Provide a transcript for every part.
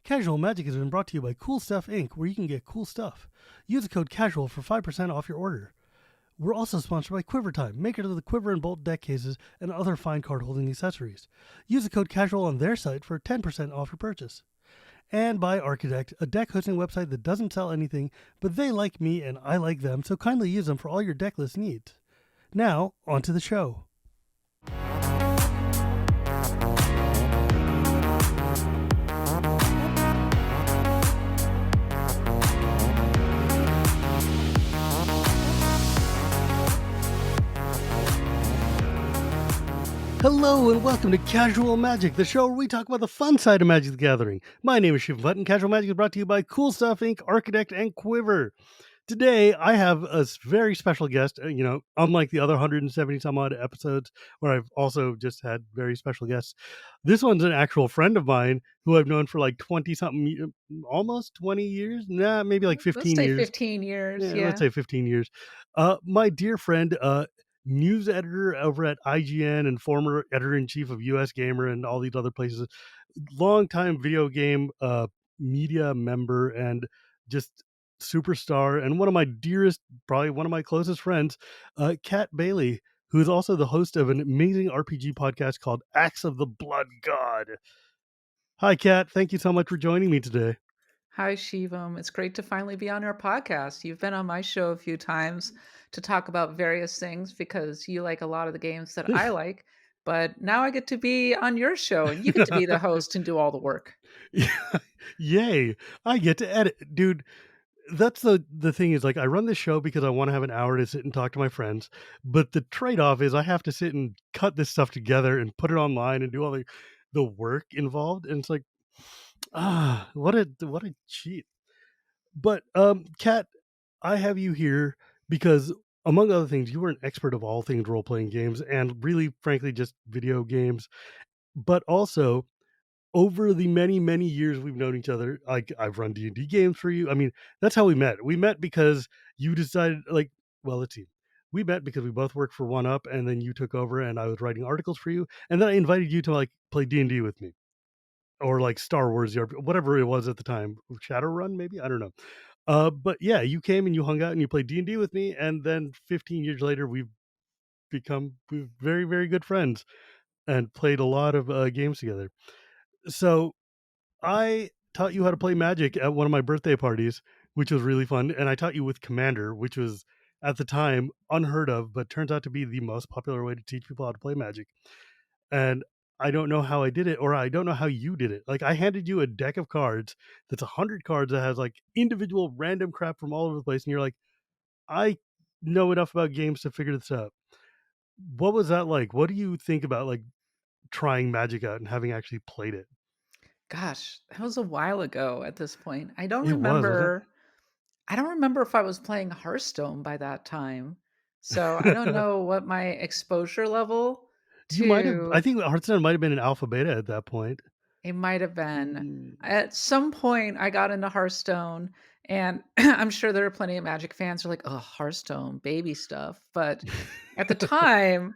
Casual Magic has been brought to you by Cool Stuff Inc., where you can get cool stuff. Use the code CASUAL for 5% off your order. We're also sponsored by Quiver Time, makers of the Quiver and Bolt deck cases and other fine card-holding accessories. Use the code CASUAL on their site for 10% off your purchase. And by Architect, a deck hosting website that doesn't sell anything, but they like me and I like them, so kindly use them for all your deck list needs. Now, on to the show. Hello and welcome to Casual Magic, the show where we talk about the fun side of Magic the Gathering. My name is Shivam, and Casual Magic is brought to you by Cool Stuff Inc., Architect, and Quiver. Today, I have a very special guest. Unlike the other 170 some odd episodes where I've also just had very special guests, this one's an actual friend of mine who I've known for like 20 something, almost 20 years. Nah, maybe like 15 Let's say years. 15 years. Yeah, let's say 15 years. My dear friend, news editor over at IGN and former editor-in-chief of US Gamer and all these other places, longtime video game media member and just superstar, and one of my dearest, probably one of my closest friends, Kat Bailey, who is also the host of an amazing RPG podcast called Axe of the Blood God. Hi, Kat. Thank you so much for joining me today. Hi, Shivam. It's great to finally be on our podcast. You've been on my show a few times to talk about various things because you like a lot of the games that I like. But now I get to be on your show and you get to be the host and do all the work. Yay. I get to edit. Dude, that's the thing is, like, I run this show because I want to have an hour to sit and talk to my friends, but the trade-off is I have to sit and cut this stuff together and put it online and do all the work involved, and it's like, what a cheat. But Kat, I have you here because, among other things, you are an expert of all things role-playing games and really frankly just video games, but also over the many, many years we've known each other, like, I've run D&D games for you. I mean, that's how we met. We met because you decided, like, well, let's see. We met because we both worked for One Up, and then you took over, and I was writing articles for you, and then I invited you to, like, play D&D with me, or like Star Wars, whatever it was at the time, Shadowrun, maybe, I don't know. But yeah, you came and you hung out and you played D&D with me, and then 15 years later, we've very, very good friends and played a lot of games together. So I taught you how to play Magic at one of my birthday parties, which was really fun. And I taught you with Commander, which was at the time unheard of, but turns out to be the most popular way to teach people how to play Magic. And I don't know how I did it, or I don't know how you did it. Like, I handed you a deck of cards that's 100 cards that has like individual random crap from all over the place. And you're like, I know enough about games to figure this out. What was that like? What do you think about like trying Magic out and having actually played it? Gosh, that was a while ago at this point. I don't It wasn't remember. I don't remember if I was playing Hearthstone by that time. So I don't it? know what my exposure level You might have, I to think Hearthstone might have been an alpha beta at that point. it might have been. Mm. At some point, I got into Hearthstone, and I'm sure there are plenty of Magic fans who are like, "Oh, Hearthstone, baby stuff." But at the time,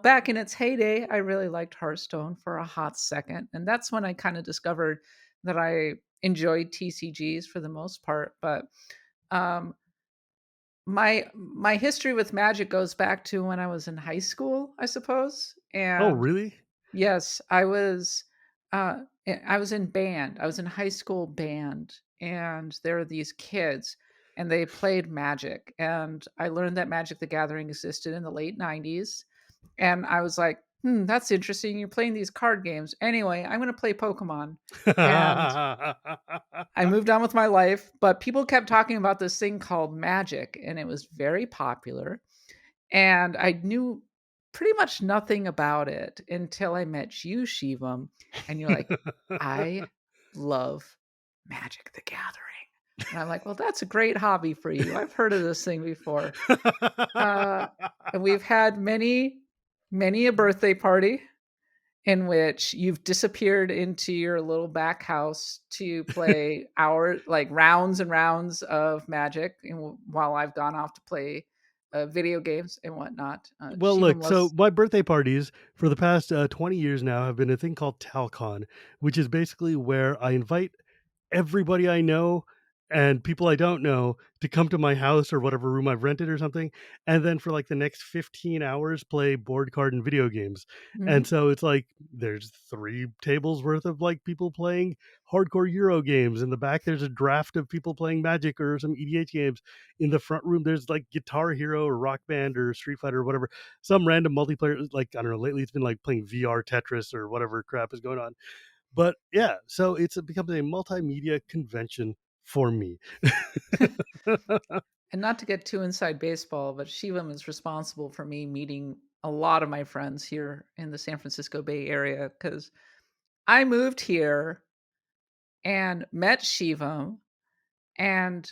back in its heyday, I really liked Hearthstone for a hot second, and that's when I kind of discovered that I enjoyed TCGs for the most part. But um, my history with Magic goes back to when I was in high school, I suppose, Oh, and really? yes, I was in band. I was in high school band, and there were these kids, and they played Magic. And I learned that Magic the Gathering existed in the late 90s. And I was like, that's interesting. You're playing these card games. Anyway, I'm going to play Pokemon. And I moved on with my life, but people kept talking about this thing called Magic, and it was very popular. And I knew pretty much nothing about it until I met you, Shivam. And you're like, I love Magic the Gathering. And I'm like, well, that's a great hobby for you. I've heard of this thing before. And we've had many a birthday party in which you've disappeared into your little back house to play rounds and rounds of Magic, while I've gone off to play video games and whatnot. Well, Shivam look, so loves. my birthday parties for the past 20 years now have been a thing called TalCon, which is basically where I invite everybody I know and people I don't know to come to my house or whatever room I've rented or something, and then for like the next 15 hours play board card and video games. And Mhm. so it's like there's 3 tables worth of like people playing hardcore Euro games. In the back, there's a draft of people playing Magic or some EDH games. In the front room, there's like Guitar Hero or Rock Band or Street Fighter or whatever. Some random multiplayer, like I don't know, lately it's been like playing VR Tetris or whatever crap is going on. But yeah, so it becomes a multimedia convention for me. And not to get too inside baseball, but Shivam is responsible for me meeting a lot of my friends here in the San Francisco Bay Area because I moved here and met Shivam, and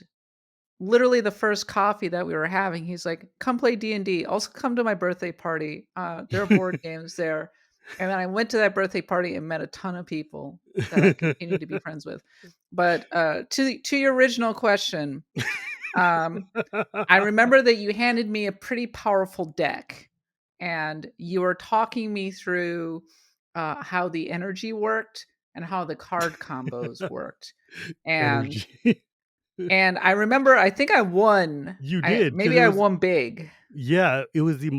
literally the first coffee that we were having, he's like, "Come play D&D. Also come to my birthday party. There are board games there." And then I went to that birthday party and met a ton of people that I continue to be friends with. But, to your original question, um, I remember that you handed me a pretty powerful deck, and you were talking me through, how the energy worked and how the card combos worked. And Energy. I remember I think I won. You I did because maybe it I was, won big. yeah, it was uh, the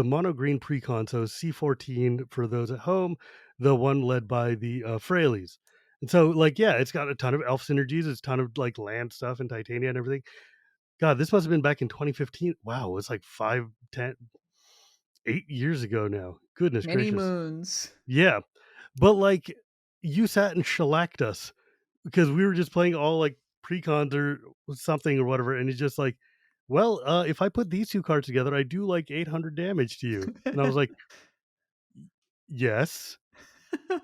mono green precon, so C14 for those at home, the one led by the, Fraleys. And so, like, yeah, it's got a ton of elf synergies, it's a ton of, like, land stuff and Titania and everything. God, this must have been back in 2015. Wow, it's like 5, 10, 8 years ago now. Goodness Many gracious. moons. Yeah, but, like, you sat and shellacked us because we were just playing all, like, precons or something or whatever, and it's just like, "Well, if I put these 2 cards together, I do, like, 800 damage to you." And I was like, "Yes.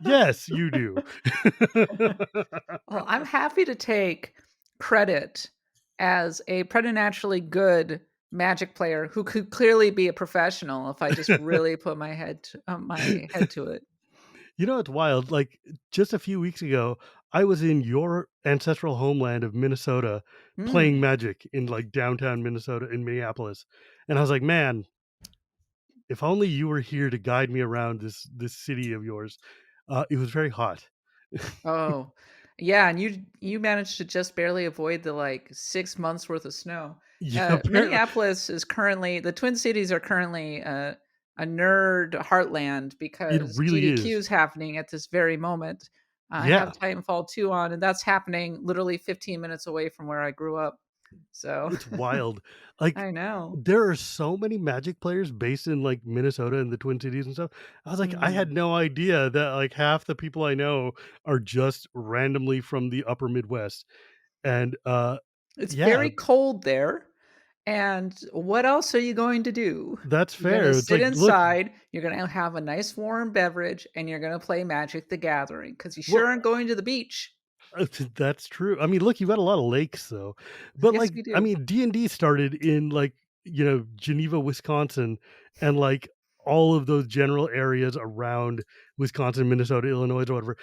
Yes, you do." Well, I'm happy to take credit as a preternaturally good Magic player who could clearly be a professional if I just really put my head to it. You know, it's wild, like, just a few weeks ago, I was in your ancestral homeland of Minnesota playing Mm. Magic in, like, downtown Minnesota in Minneapolis, and I was like, "Man, if only you were here to guide me around this city of yours." It was very hot. Oh, yeah, and you managed to just barely avoid the, like, 6 months worth of snow. Yeah, apparently Minneapolis is currently the Twin Cities are currently a nerd heartland it because really GDQ is. is happening at this very moment. I have Yeah, Titanfall 2 on, and that's happening literally 15 minutes away from where I grew up. So, it's wild. Like, I know. there are so many Magic players based in, like, Minnesota and the Twin Cities and stuff. I was like, I Mm. had no idea that, like, half the people I know are just randomly from the upper Midwest. And, It's yeah, very cold there. And what else are you going to do? that's You're gonna fair. It's sit like, look, inside, you're gonna have a nice warm beverage, and you're gonna play Magic: The Gathering because you well, sure aren't going to the beach. that's true. I mean, look, you've got a lot of lakes though. But, Yes, like, we I do. mean, D&D started in, like, Geneva, Wisconsin, and, like, all of those general areas around Wisconsin, Minnesota, Illinois, or whatever,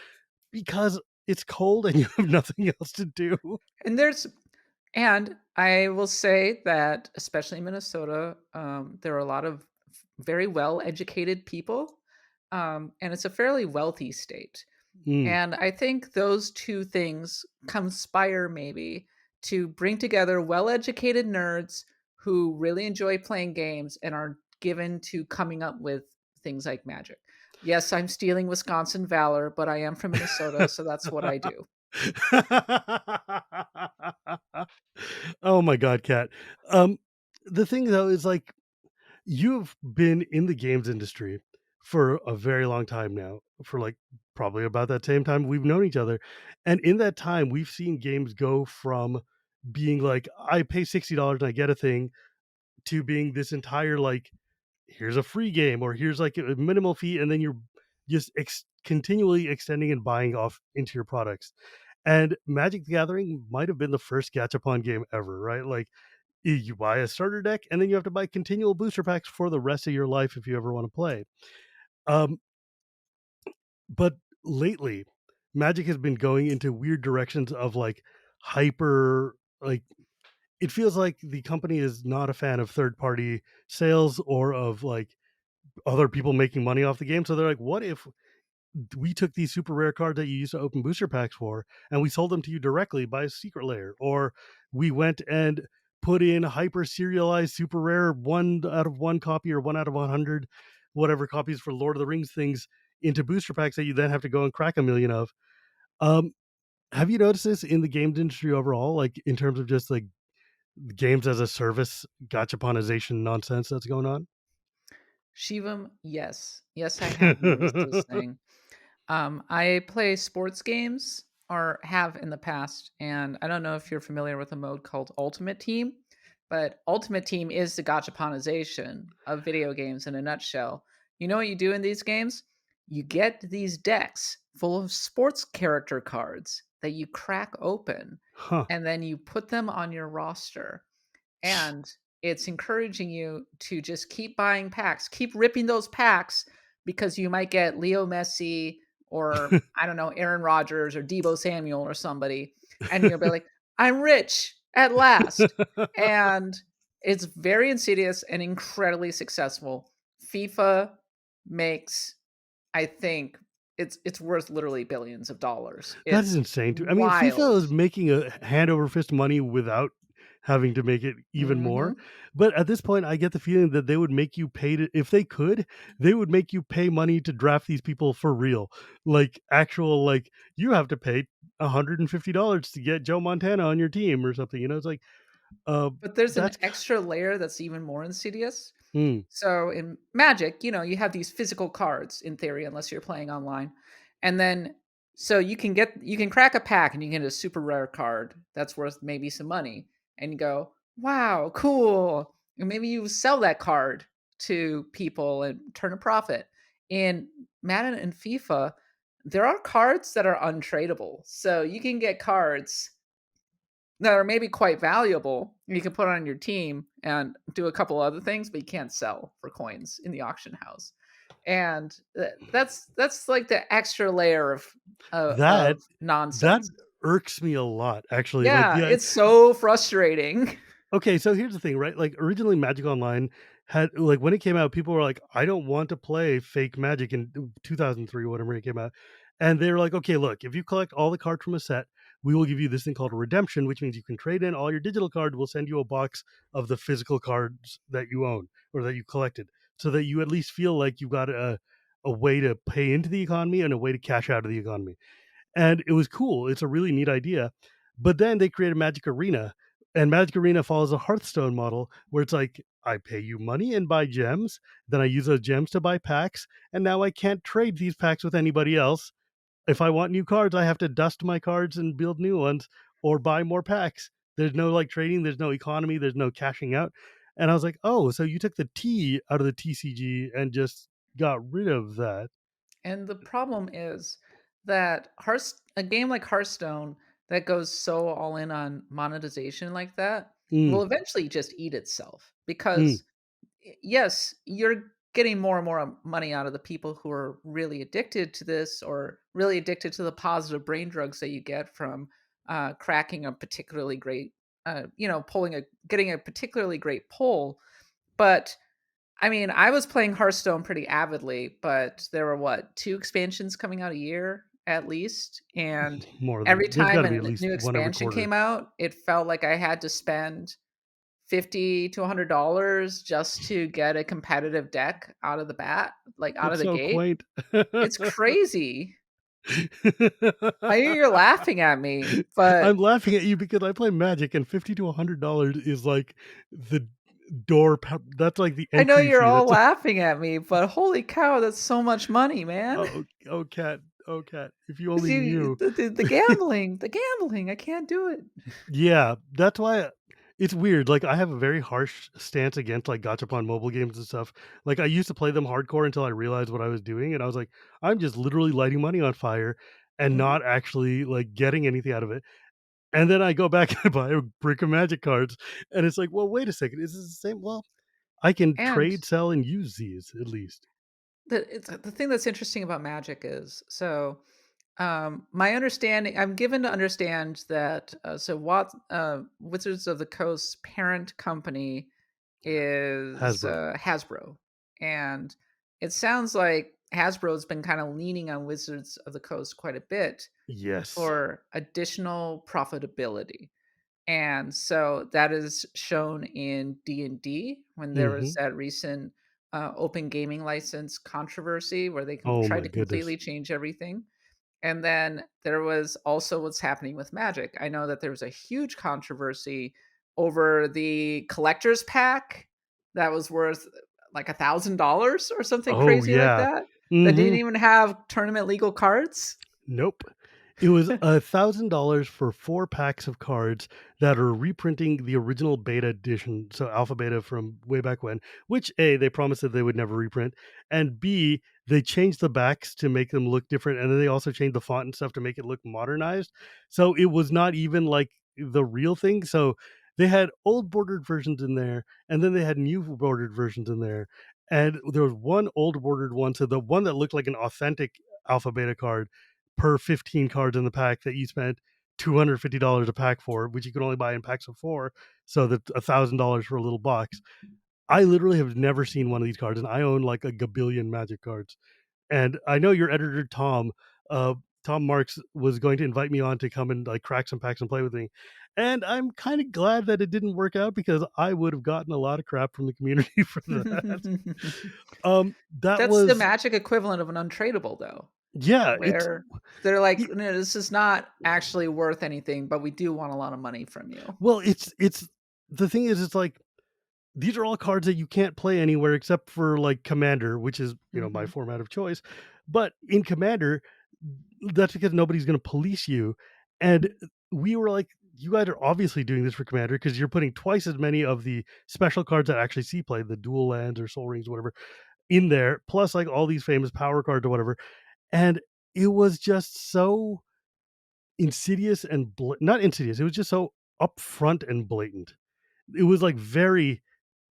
because it's cold and you have nothing else to do. And there's and I will say that, especially in Minnesota, there are a lot of very well-educated people, and it's a fairly wealthy state. Mm. And I think those 2 things conspire maybe to bring together well-educated nerds who really enjoy playing games and are given to coming up with things like Magic. Yes, I'm stealing Wisconsin valor, but I am from Minnesota, so that's what I do. Oh my god, Cat. Um, the thing though is, like, you've been in the games industry for a very long time now, for, like, probably about that same time we've known each other, and in that time, we've seen games go from being like, "I pay $60 and I get a thing," to being this entire, like, "Here's a free game," or, "Here's, like, a minimal fee," and then you're just continually extending and buying off into your products. And Magic: The Gathering might have been the first Gachapon game ever, right? Like, you buy a starter deck, and then you have to buy continual booster packs for the rest of your life if you ever want to play. Um, but lately, Magic has been going into weird directions of like hyper, like, it feels like the company is not a fan of third party sales or of like other people making money off the game. So they're like, what if we took these super rare cards that you used to open booster packs for, and we sold them to you directly by a secret layer. Or we went and put in hyper serialized super rare one out of one copy or one out of 100, whatever copies for Lord of the Rings things into booster packs that you then have to go and crack a million of. Um, have you noticed this in the games industry overall, like in terms of just like games as a service, gachaponization nonsense that's going on? Shivam, yes. Yes, I have noticed this thing. I play sports games or have in the past, and I don't know if you're familiar with a mode called Ultimate Team, but Ultimate Team is the gachaponization of video games in a nutshell. You know what you do in these games? You get these decks full of sports character cards that you crack open, Huh. and then you put them on your roster, and it's encouraging you to just keep buying packs, keep ripping those packs because you might get Leo Messi or I don't know, Aaron Rodgers or Debo Samuel or somebody, and you'll be like, I'm rich at last. And it's very insidious and incredibly successful. FIFA makes, I think, it's worth literally billions of dollars. That is It's insane too. I mean, FIFA wild. is making a hand over fist money without having to make it even more. Mhm. But at this point, I get the feeling that they would make you pay to, if they could, they would make you pay money to draft these people for real. Like actual, like you have to pay $150 to get Joe Montana on your team or something. You know, it's like, uh, But there's an that's, extra layer that's even more insidious. mm, So in Magic, you have these physical cards in theory, unless you're playing online. And then so you can crack a pack and you get a super rare card that's worth maybe some money. And you go, wow, cool. And maybe you sell that card to people and turn a profit. In Madden and FIFA, there are cards that are untradeable. So you can get cards that are maybe quite valuable. You can put on your team and do a couple other things, but you can't sell for coins in the auction house. And that's like the extra layer that, of that nonsense. irks me a lot, actually. Like, Yeah, yeah, it's so frustrating. okay, so here's the thing, right? Like originally Magic Online had like when it came out, people were like, I don't want to play fake Magic in 2003, whatever it came out. And they were like, okay, look, if you collect all the cards from a set, we will give you this thing called a redemption, which means you can trade in all your digital cards. We'll send you a box of the physical cards that you own or that you collected so that you at least feel like you've got a way to pay into the economy and a way to cash out of the economy, and it was cool. It's a really neat idea. But then they created Magic Arena, and Magic Arena follows a Hearthstone model where it's like I pay you money and buy gems, then I use those gems to buy packs, and now I can't trade these packs with anybody else. If I want new cards, I have to dust my cards and build new ones or buy more packs. There's no like trading, there's no economy, there's no cashing out. And I was like, "Oh, so you took the T out of the TCG and just got rid of that." And the problem is that a game like Hearthstone that goes so all in on monetization like that Mm, will eventually just eat itself mm. because yes, you're getting more and more money out of the people who are really addicted to this or really addicted to the positive brain drugs that you get from cracking a particularly great, getting a particularly great pull. But I mean, I was playing Hearthstone pretty avidly, but there were what, 2 expansions coming out a year at least, and More than every there's time gotta a be at least new one every expansion quarter. came out, it felt like I had to spend 50 to $100 just to get a competitive deck out of the bat, like, out of It's the so gate. quaint. It's crazy. I know you're laughing at me, but I'm laughing at you because I play Magic and 50 to $100 is like the that's like the I know entry you're fee. all That's like, laughing at me, but holy cow, that's so much money, man. oh, cat, oh, cat, if you 'Cause only you knew. the gambling, I can't do it. Yeah, that's why it's weird. Like I have a very harsh stance against like Gachapon mobile games and stuff. Like I used to play them hardcore until I realized what I was doing, and I was like, I'm just literally lighting money on fire and Mhm, not actually like getting anything out of it. And then I go back and buy a brick of Magic cards, and it's like, well, wait a second, is this the same? Well, I can and trade, sell, and use these at least. the thing that's interesting about Magic is my understanding I'm given to understand that, Wizards of the Coast's parent company is, Hasbro. Hasbro, and it sounds like Hasbro's been kinda leaning on Wizards of the Coast quite a bit Yes. for additional profitability. And so that is shown in D&D when there was Mhm. that recent, open gaming license controversy where they Oh tried my to goodness. completely change everything. And then there was also what's happening with Magic. I know that there was a huge controversy over the collector's pack that was worth like $1,000 or something Oh, crazy like yeah. that, that didn't Mhm. even have tournament legal cards. Nope. It was $1,000 for 4 packs of cards that are reprinting the original beta edition, so alpha beta from way back when, which A, they promised that they would never reprint, and B, they changed the backs to make them look different, and then they also changed the font and stuff to make it look modernized. So it was not even like the real thing. So they had old bordered versions in there, and then they had new bordered versions in there. And there was one old bordered one, so the one that looked like an authentic alpha beta card per 15 cards in the pack that you spent $250 a pack for, which you could only buy in packs of 4, so that's $1,000 for a little box. I literally have never seen one of these cards, and I own like a gabillion Magic cards. And I know your editor uh, Tom Marks was going to invite me on to come and like crack some packs and play with me. And I'm kind of glad that it didn't work out because I would have gotten a lot of crap from the community for that. That That's the was Magic equivalent of an untradeable, though, yeah, it's where they're like, it, "No, this is not actually worth anything, but we do want a lot of money from you." well, it's the thing is it's like these are all cards that you can't play anywhere except for like Commander, which is, my Mhm, format of choice. But in Commander, that's because nobody's going to police you. And we were like, you guys are obviously doing this for Commander because you're putting twice as many of the special cards that actually see play, the dual lands or soul rings, whatever, in there, plus like all these famous power cards or whatever. And it was just so insidious and not insidious. It was just so upfront and blatant. It was like very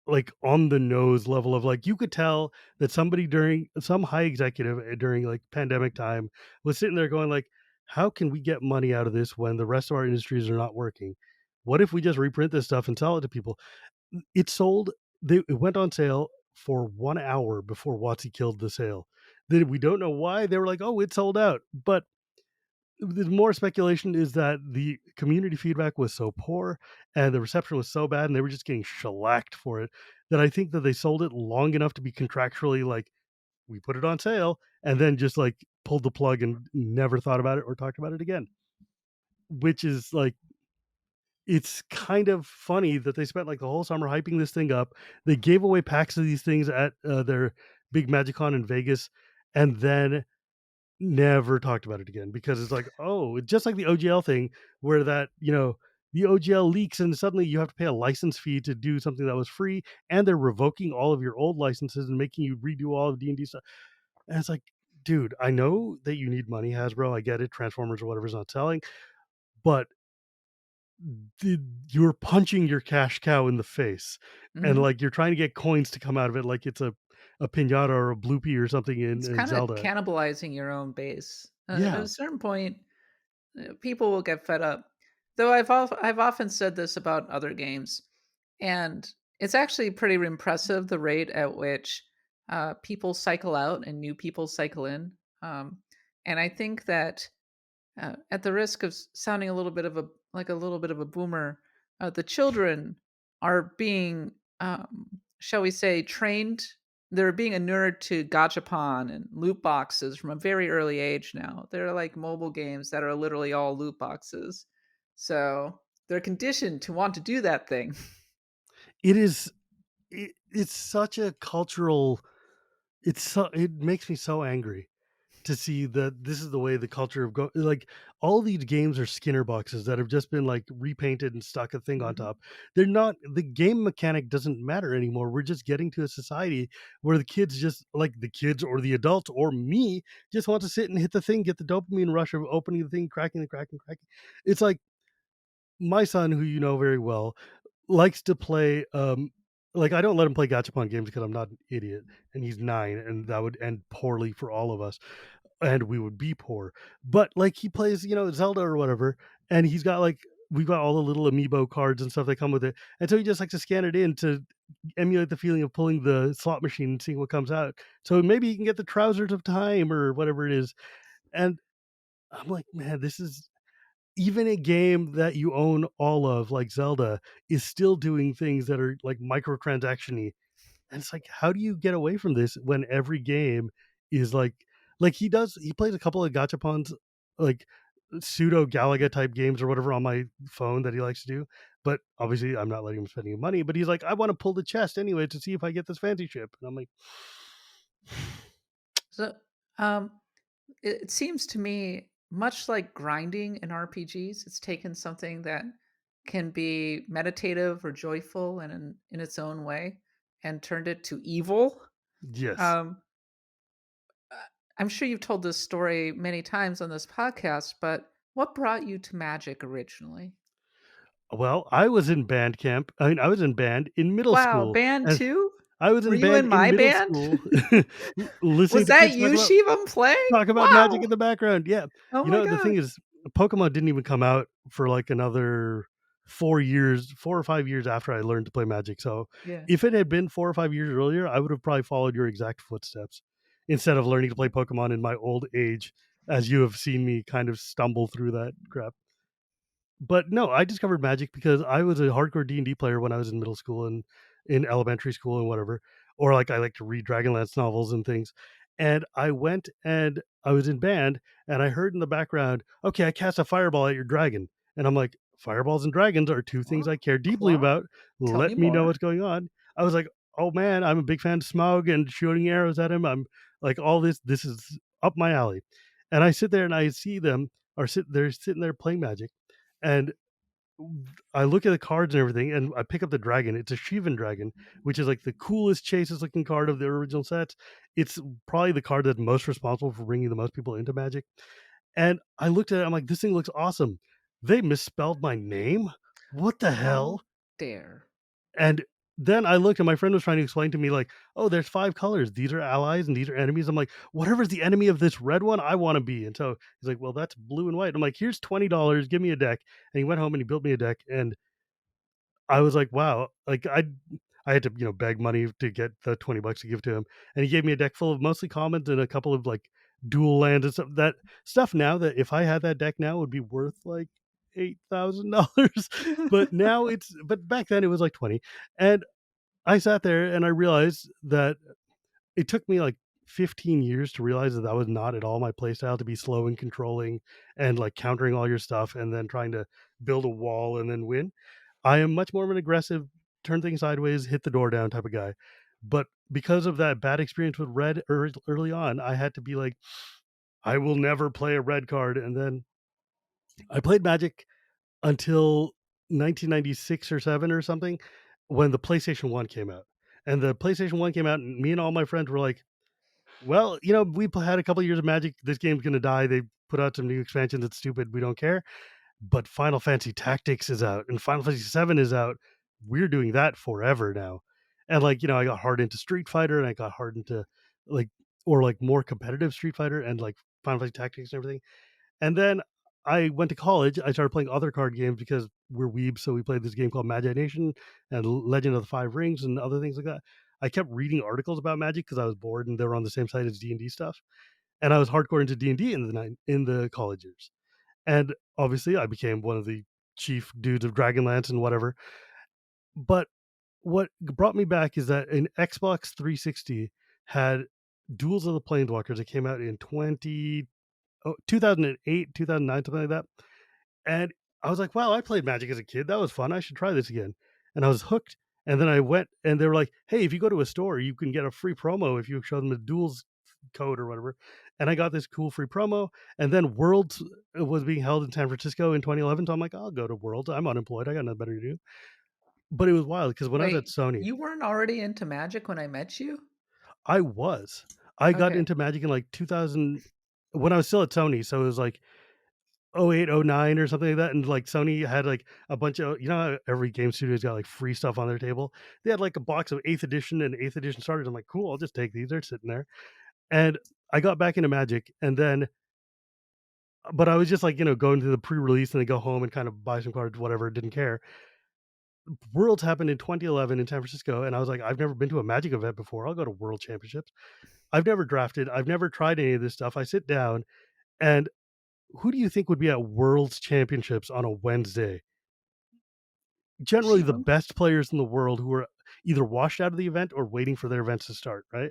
like on the nose level of like you could tell that somebody during some high executive during like pandemic time was sitting there going like, how can we get money out of this when the rest of our industries are not working? What if we just reprint this stuff and sell it to people? It sold. It went on sale for 1 hour before Watsy killed the sale. Then we don't know why they were like, oh, it sold out. But the more speculation is that the community feedback was so poor and the reception was so bad and they were just getting shellacked for it that I think that they sold it long enough to be contractually like, we put it on sale and then just like pulled the plug and never thought about it or talked about it again. Which is like, it's kind of funny that they spent like the whole summer hyping this thing up. They gave away packs of these things at their big MagicCon in Vegas, and then never talked about it again because it's like, oh, it's just like the OGL thing where that, the OGL leaks and suddenly you have to pay a license fee to do something that was free and they're revoking all of your old licenses and making you redo all of D&D stuff. And it's like, dude, I know that you need money, Hasbro. I get it. Transformers or whatever's not selling, but you're punching your cash cow in the face and mhm. like you're trying to get coins to come out of it like it's a pinata or a bloopy or something It's in kinda Zelda. cannibalizing your own base. At Yeah. a certain point, people will get fed up. Though I've often said this about other games, and it's actually pretty impressive the rate at which, people cycle out and new people cycle in, and I think that at the risk of sounding a little bit of a little bit of a boomer, the children are being, shall we say, trained. They're being inured to Gachapon and loot boxes from a very early age now. They're like mobile games that are literally all loot boxes. So they're conditioned to want to do that thing. It is it's such a cultural it makes me so angry to see that this is the way the culture of like all these games are Skinner boxes that have just been like repainted and stuck a thing on Mhm. top. They're not the game mechanic doesn't matter anymore. We're just getting to a society where the kids just like the kids or the adults or me just want to sit and hit the thing, get the dopamine rush of opening the thing, cracking the cracking, cracking. It's like my son, who you know very well, likes to play, like, I don't let him play Gachapon games because I'm not an idiot, and he's 9, and that would end poorly for all of us, and we would be poor. But, like, he plays, Zelda or whatever, and he's got, like we've got all the little amiibo cards and stuff that come with it, and so he just likes to scan it in to emulate the feeling of pulling the slot machine and seeing what comes out. So maybe you can get the trousers of time or whatever it is. And I'm like, man, this is even a game that you own all of, like Zelda, is still doing things that are like microtransaction-y. And it's like, how do you get away from this when every game is like he plays a couple of gachapons, like pseudo Galaga type games or whatever on my phone that he likes to do. But obviously I'm not letting him spend any money. But he's like, I want to pull the chest anyway to see if I get this fancy ship. And I'm like, So, um, it seems to me much like grinding in RPGs, it's taken something that can be meditative or joyful and in its own way and turned it to evil. yes. Um, uh, I'm sure you've told this story many times on this podcast, but what brought you to magic originally? Well, I was in band camp. I mean, I was in band in middle Wow, school, band and too? I was Were in you band in in my middle band? school, listening Was to that kids you, Shivam, playing? talk about magic Wow. in the background. Yeah, Oh you my know the thing god. is, Pokemon didn't even come out for like another 4 years, 4 or 5 years after I learned to play Magic. So Yeah. if it had been 4 or 5 years earlier, I would have probably followed your exact footsteps instead of learning to play Pokemon in my old age, as you have seen me kind of stumble through that crap. But no, I discovered Magic because I was a hardcore D&D player when I was in middle school and in elementary school and whatever. Or like I like to read Dragonlance novels and things. And I went and I was in band and I heard in the background, okay, I cast a fireball at your dragon. And I'm like, fireballs and dragons are two things What? I care deeply What? about. Tell me Let me know more. what's going on. I was like, oh man, I'm a big fan of Smaug and shooting arrows at him. I'm like, all this is up my alley. And I sit there and I see them they're sitting there playing Magic and I look at the cards and everything, and I pick up the dragon. It's a Shivan dragon, which is like the coolest, chasest looking card of the original sets. It's probably the card that's most responsible for bringing the most people into Magic. And I looked at it, I'm like, this thing looks awesome. They misspelled my name. What the How hell? dare. And then I looked, and my friend was trying to explain to me, like, oh, there's 5 colors. These are allies and these are enemies. I'm like, whatever's the enemy of this red one, I want to be. And so he's like, well, that's blue and white. I'm like, here's $20. Give me a deck. And he went home and he built me a deck. And I was like, wow, like I had to, beg money to get the $20 to give to him. And he gave me a deck full of mostly commons and a couple of like dual lands and stuff. That stuff now that if I had that deck now would be worth like $8,000. But back then it was like 20. And I sat there and I realized that it took me like 15 years to realize that that was not at all my playstyle, to be slow and controlling and like countering all your stuff and then trying to build a wall and then win. I am much more of an aggressive, turn things sideways, hit the door down type of guy. But because of that bad experience with red early on, I had to be like, I will never play a red card. And then I played Magic until 1996 or 7 or something, when the PlayStation 1 came out. And the PlayStation 1 came out, and me and all my friends were like, well, we had a couple of years of Magic. This game's going to die. They put out some new expansions. It's stupid. We don't care. But Final Fantasy Tactics is out and Final Fantasy 7 is out. We're doing that forever now. And like, I got hard into Street Fighter and I got hard into like or like more competitive Street Fighter and like Final Fantasy Tactics and everything. And then I went to college. I started playing other card games because we're weebs, so we played this game called Imagination and Legend of the Five Rings and other things like that. I kept reading articles about Magic because I was bored and they were on the same site as D&D stuff. And I was hardcore into D&D in the college years. And obviously, I became one of the chief dudes of Dragonlance and whatever. But what brought me back is that an Xbox 360 had Duels of the Planeswalkers. It came out in 2008, 2009, something like that. And I was like, wow, I played Magic as a kid. That was fun. I should try this again. And I was hooked. And then I went and they were like, hey, if you go to a store, you can get a free promo if you show them the duels code or whatever. And I got this cool free promo. And then Worlds was being held in San Francisco in 2011. So I'm like, I'll go to Worlds. I'm unemployed. I got nothing better to do. But it was wild because when I was at Wait, Sony, you weren't already into magic when I met you? I was. I got Okay. into Magic in like 2000 when I was still at Sony. So it was like '08, '09 or something like that, and, like, Sony had, like, a bunch of how every game studio's got, like, free stuff on their table? They had, like, a box of 8th edition and 8th edition starters. I'm like, "Cool, I'll just take these, they're sitting there." And I got back into Magic, and then but I was just, like, going to the pre-release and then go home and kind of buy some cards, whatever, didn't care. Worlds happened in 2011 in San Francisco, and I was like, I've never been to a Magic event before. I'll go to World Championships. I've never drafted. I've never tried any of this stuff. I sit down, and who do you think would be at Worlds Championships on a Wednesday? Generally, the Shivam? best players in the world who are either washed out of the event or waiting for their events to start, right?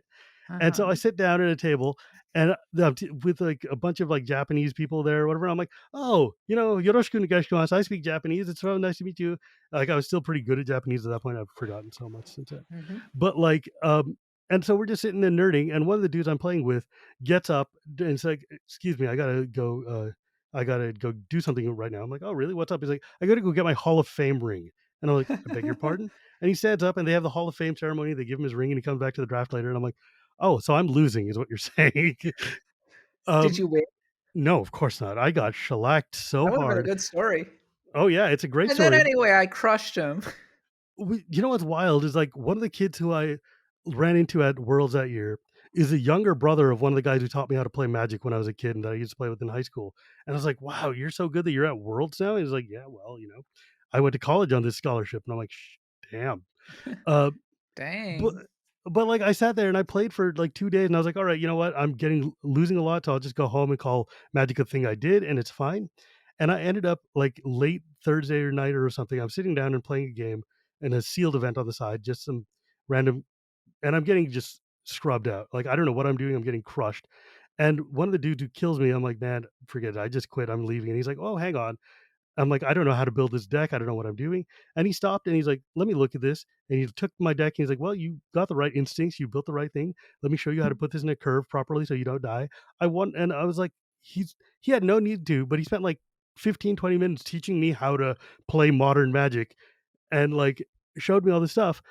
And so I Uh-huh. sit down at a table and with like a bunch of like Japanese people there or whatever. I'm like, oh, yoroshiku onegaishimasu. I speak Japanese. It's so nice to meet you. Like I was still pretty good at Japanese at that point. I've forgotten so much since then. Mhm. But like, and so we're just sitting and nerding, and one of the dudes I'm playing with gets up and it's like, "Excuse me, I gotta go do something right now." I'm like, "Oh, really? What's up?" He's like, "I gotta go get my Hall of Fame ring." And I'm like, "I beg your pardon?" And he stands up, and they have the Hall of Fame ceremony. They give him his ring, and he comes back to the draft later. And I'm like, "Oh, so I'm losing, is what you're saying?" Did um, you win? no, of course not. I got shellacked so That would've been a hard. good story. Oh yeah, it's a great And then story. anyway, I crushed him. You know what's wild is like one of the kids who I ran into at Worlds that year is a younger brother of one of the guys who taught me how to play Magic when I was a kid and that I used to play with in high school. And I was like, "Wow, you're so good that you're at Worlds now." He's like, "Yeah, well, I went to college on this scholarship." And I'm like, Damn." Uh, but Dang. like I sat there and I played for like 2 days and I was like, "All right, you know what? I'm getting losing a lot, so I'll just go home and call Magic a thing I did and it's fine." And I ended up like late Thursday or night or something. I'm sitting down and playing a game in a sealed event on the side, just some random, and I'm getting just scrubbed out. Like I don't know what I'm doing. I'm getting crushed. And one of the dudes who kills me, I'm like, "Man, forget it. I just quit. I'm leaving." And he's like, "Oh, hang on." I'm like, "I don't know how to build this deck. I don't know what I'm doing." And he stopped and he's like, "Let me look at this." And he took my deck and he's like, "Well, you got the right instincts. You built the right thing. Let me show you how to put this in a curve properly so you don't die." I won. And I was like, he had no need to, but he spent like 15, 20 minutes teaching me how to play modern Magic and like showed me all this stuff.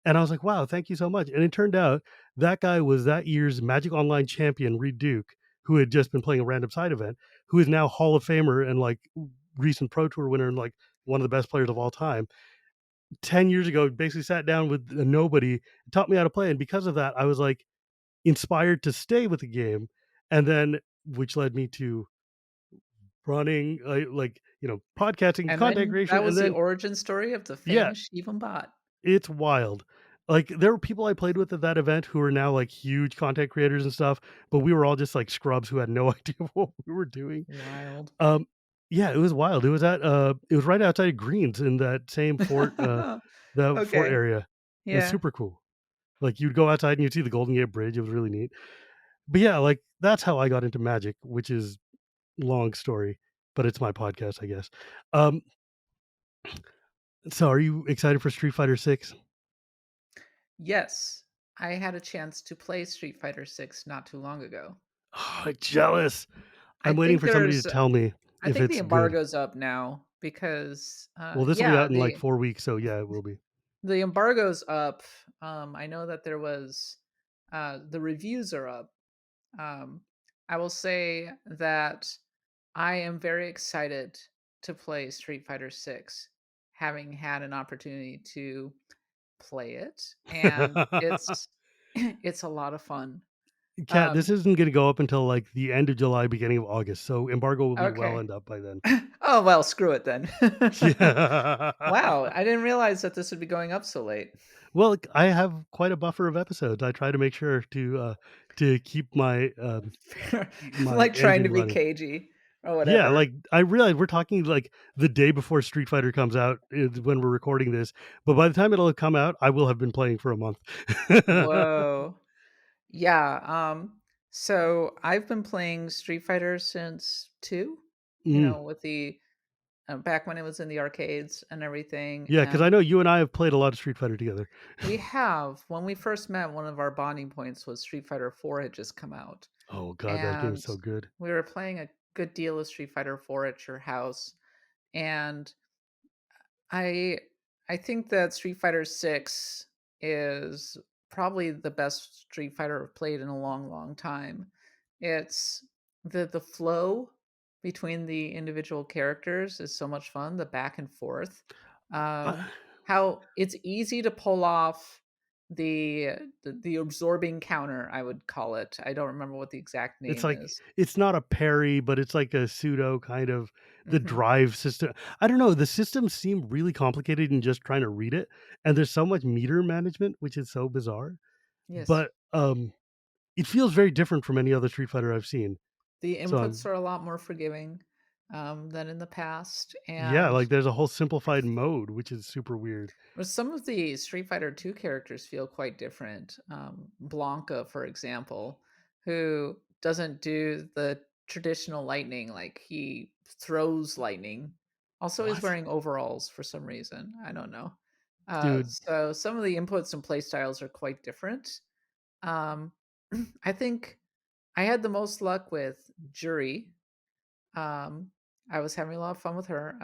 And I was like, "Wow, thank you so much." And it turned out that guy was that year's Magic Online champion, Reed Duke, who had just been playing a random side event, who is now Hall of Famer and like recent Pro Tour winner and like one of the best players of all time. 10 years ago, basically sat down with a nobody, taught me how to play. And because of that, I was like inspired to stay with the game. And then, which led me to running, podcasting, And content then creation. that And was the then, origin story of the yeah, famous Shivam bot. it's wild. Like, there were people I played with at that event who are now, like, huge content creators and stuff, but we were all just, like, scrubs who had no idea what we were doing. Wild. Um, yeah, it was wild. It was right outside of Greens in that same the fort Okay. area. It was Yeah. super cool. Like, you'd go outside and you'd see the Golden Gate Bridge. It was really neat. But, yeah, like, that's how I got into Magic, which is long story, but it's my podcast, I guess. Um, so are you excited for Street Fighter 6? Yes. I had a chance to play Street Fighter 6 not too long ago. Oh, jealous. I I'm waiting think for somebody to there's tell me I if think the it's good. embargo's up now because, Well, this will be yeah, out in like 4 weeks, so yeah, it will be. the embargo's up. I know that there was, the reviews are up. Um, I will say that I am very excited to play Street Fighter 6, having had an opportunity to play it, and it's it's a lot of fun. Cat, this Um, isn't gonna go up until, like, the end of July, beginning of August, so embargo will be well okay. and up by then. Oh, well, screw it then. Yeah. Wow, I didn't realize that this would be going up so late. Well, like, I have quite a buffer of episodes. I try to make sure to keep my Like trying to engine be running. cagey or Yeah, whatever. like, I realize we're talking, like, the day before Street Fighter comes out is when we're recording this, but by the time it'll have come out, I will have been playing for a month. Whoa. Yeah, so I've been playing Street Fighter since 2, Mm. with the back when it was in the arcades and everything, Yeah, because I and know you and I have played a lot of Street Fighter together. we have when we first met, one of our bonding points was Street Fighter 4 had just come out, Oh god, that game is and so good. we were playing a good deal of Street Fighter 4 at your house, and I I think that Street Fighter 6 is probably the best Street Fighter I've played in a long, long time. It's the flow between the individual characters is so much fun, the back and forth. I How it's easy to pull off the absorbing counter, I would call it. I don't remember what the exact It's name like is. it's not a parry, but it's like a pseudo kind of the Mhm. drive system. I don't know, the systems seem really complicated in just trying to read it, and there's so much meter management, which is so bizarre, Yes. but, it feels very different from any other Street Fighter I've seen. The So inputs I'm are a lot more forgiving, than in the past, yeah, and like, there's a whole simplified mode, which is super weird. but some of the Street Fighter 2 characters feel quite different. Blanca, for example, who doesn't do the traditional lightning, like he throws lightning. Also, is What? wearing overalls for some reason. I don't know. Dude, So some of the inputs and play styles are quite different. Um, I think I had the most luck with Jury. Um, I was having a lot of fun with her.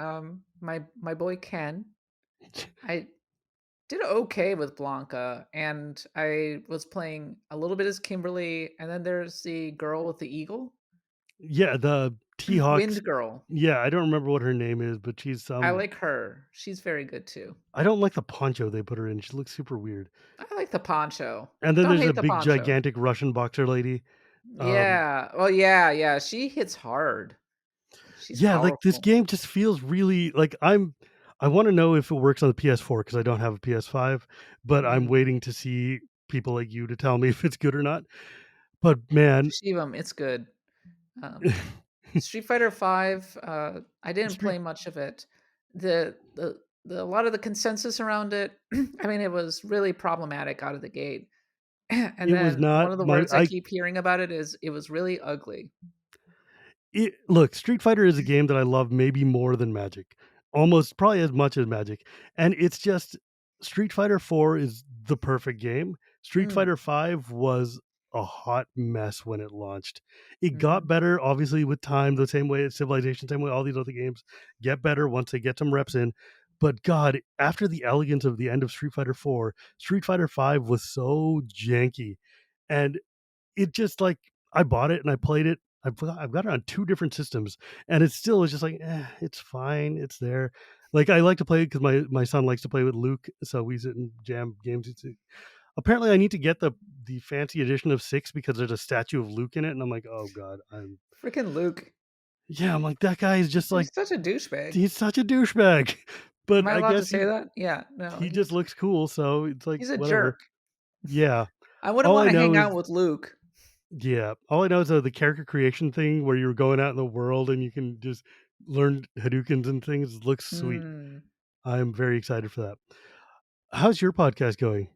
My boy Ken. I did okay with Blanca, and I was playing a little bit as Kimberly, and then there's the girl with the eagle, yeah, the T-Hawks Wind Girl. yeah, I don't remember what her name is, but she's I some like her. She's very good too. I don't like the poncho they put her in, she looks super weird. I like the poncho. And then Don't there's a hate the big poncho. gigantic Russian boxer lady. Um, Yeah. Well, yeah, yeah. She hits hard. She's yeah, like, this powerful. game just feels really like, I wanna know if it works on the PS4 because I don't have a PS5, but I'm Mm. waiting to see people like you to tell me if it's good or not. But man, Shivam, it's good. Um, Street Fighter 5, I didn't Street play much of it. The a lot of the consensus around it, I mean, it was really problematic out of the gate. And it was then one not of the my words I keep hearing about it is it was really ugly. Look, Street Fighter is a game that I love maybe more than Magic, almost probably as much as Magic, and it's just Street Fighter 4 is the perfect game. Street Mm, Fighter 5 was a hot mess when it launched. It got mhm, better, obviously, with time, the same way as Civilization, same way all these other games get better once they get some reps in. But God, after the elegance of the end of Street Fighter 4, Street Fighter 5 was so janky. And it just like I bought it and I played it. I've got it on 2 different systems, and it still is just like, it's fine, it's there. Like, I like to play it because my son likes to play with Luke, so we sit and jam games. Apparently, I need to get the fancy edition of 6 because there's a statue of Luke in it, and I'm like, "Oh god." freaking Luke. Yeah, I'm like, "That guy is just like He's such a douchebag. he's such a douchebag." Am But I I allowed to guess say that? Yeah, no, he just looks cool, so it's like, he's a whatever. jerk. Yeah. I wouldn't All I wanna know hang is out with Luke. Yeah, all I know is, the character creation thing where you're going out in the world and you can just learn Hadoukens and things looks sweet. Hmm. I'm very excited for that. How's your podcast going?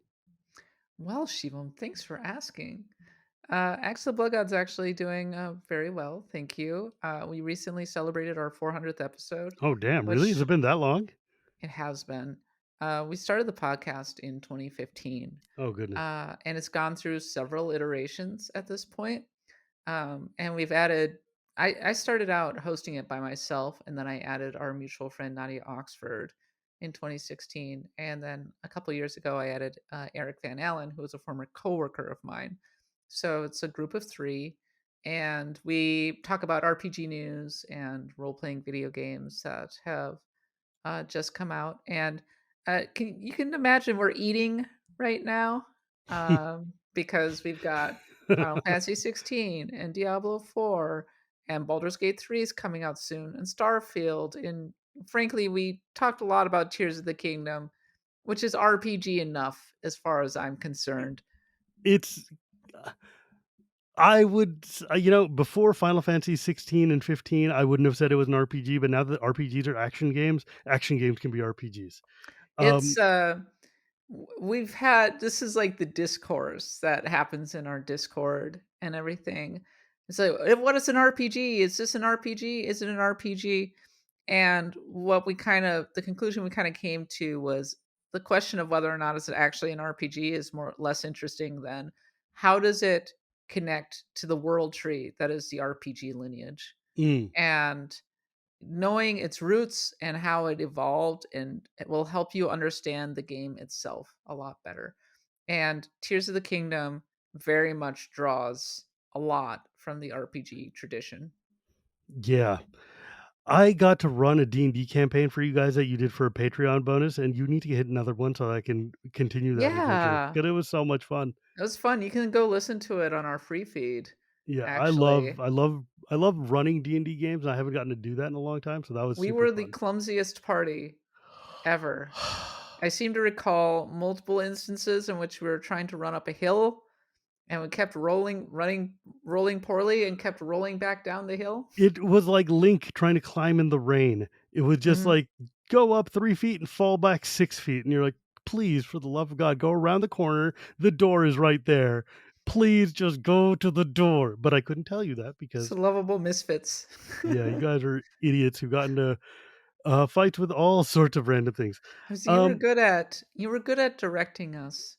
Well, Shivam, thanks for asking. Axe the Blood God's actually doing very well, thank you. We recently celebrated our 400th episode, Oh, damn, really? Has which it been that long? it has been. We started the podcast in 2015, Oh, goodness. and it's gone through several iterations at this point. And we've added, I started out hosting it by myself, and then I added our mutual friend Nadia Oxford in 2016. And then a couple years ago, I added Eric Van Allen, who was a former coworker of mine. So it's a group of three, and we talk about RPG news and role playing video games that have just come out, and you can imagine we're eating right now because we've got Final Fantasy 16 and Diablo 4 and Baldur's Gate 3 is coming out soon and Starfield, and frankly, we talked a lot about Tears of the Kingdom, which is RPG enough as far as I'm concerned. It's before Final Fantasy 16 and 15, I wouldn't have said it was an RPG, but now that RPGs are action games can be RPGs. It's Um, we've had this is like the discourse that happens in our Discord and everything. It's like, what is an RPG? Is this an RPG? Is it an RPG? And what we kind of the conclusion we kind of came to was the question of whether or not it's actually an RPG is more less interesting than how does it connect to the world tree that is the RPG lineage. mm, And knowing its roots and how it evolved, and it will help you understand the game itself a lot better. And Tears of the Kingdom very much draws a lot from the RPG tradition. yeah. I got to run a D&D campaign for you guys that you did for a Patreon bonus, and you need to hit another one so I can continue that adventure Yeah, because it was so much fun. it was fun. You can go listen to it on our free feed, Yeah, actually. I love running D&D games, and I haven't gotten to do that in a long time, so that was We super were the fun. clumsiest party ever. I seem to recall multiple instances in which we were trying to run up a hill, and we kept rolling poorly and kept rolling back down the hill. It was like Link trying to climb in the rain. It was just Mhm. like, go up 3 feet and fall back 6 feet, and you're like, "Please, for the love of God, go around the corner, the door is right there. Please just go to the door." But I couldn't tell you that So because, lovable misfits. yeah, you guys are idiots who got into, fights with all sorts of random things. 'Cause Um you were good at directing us.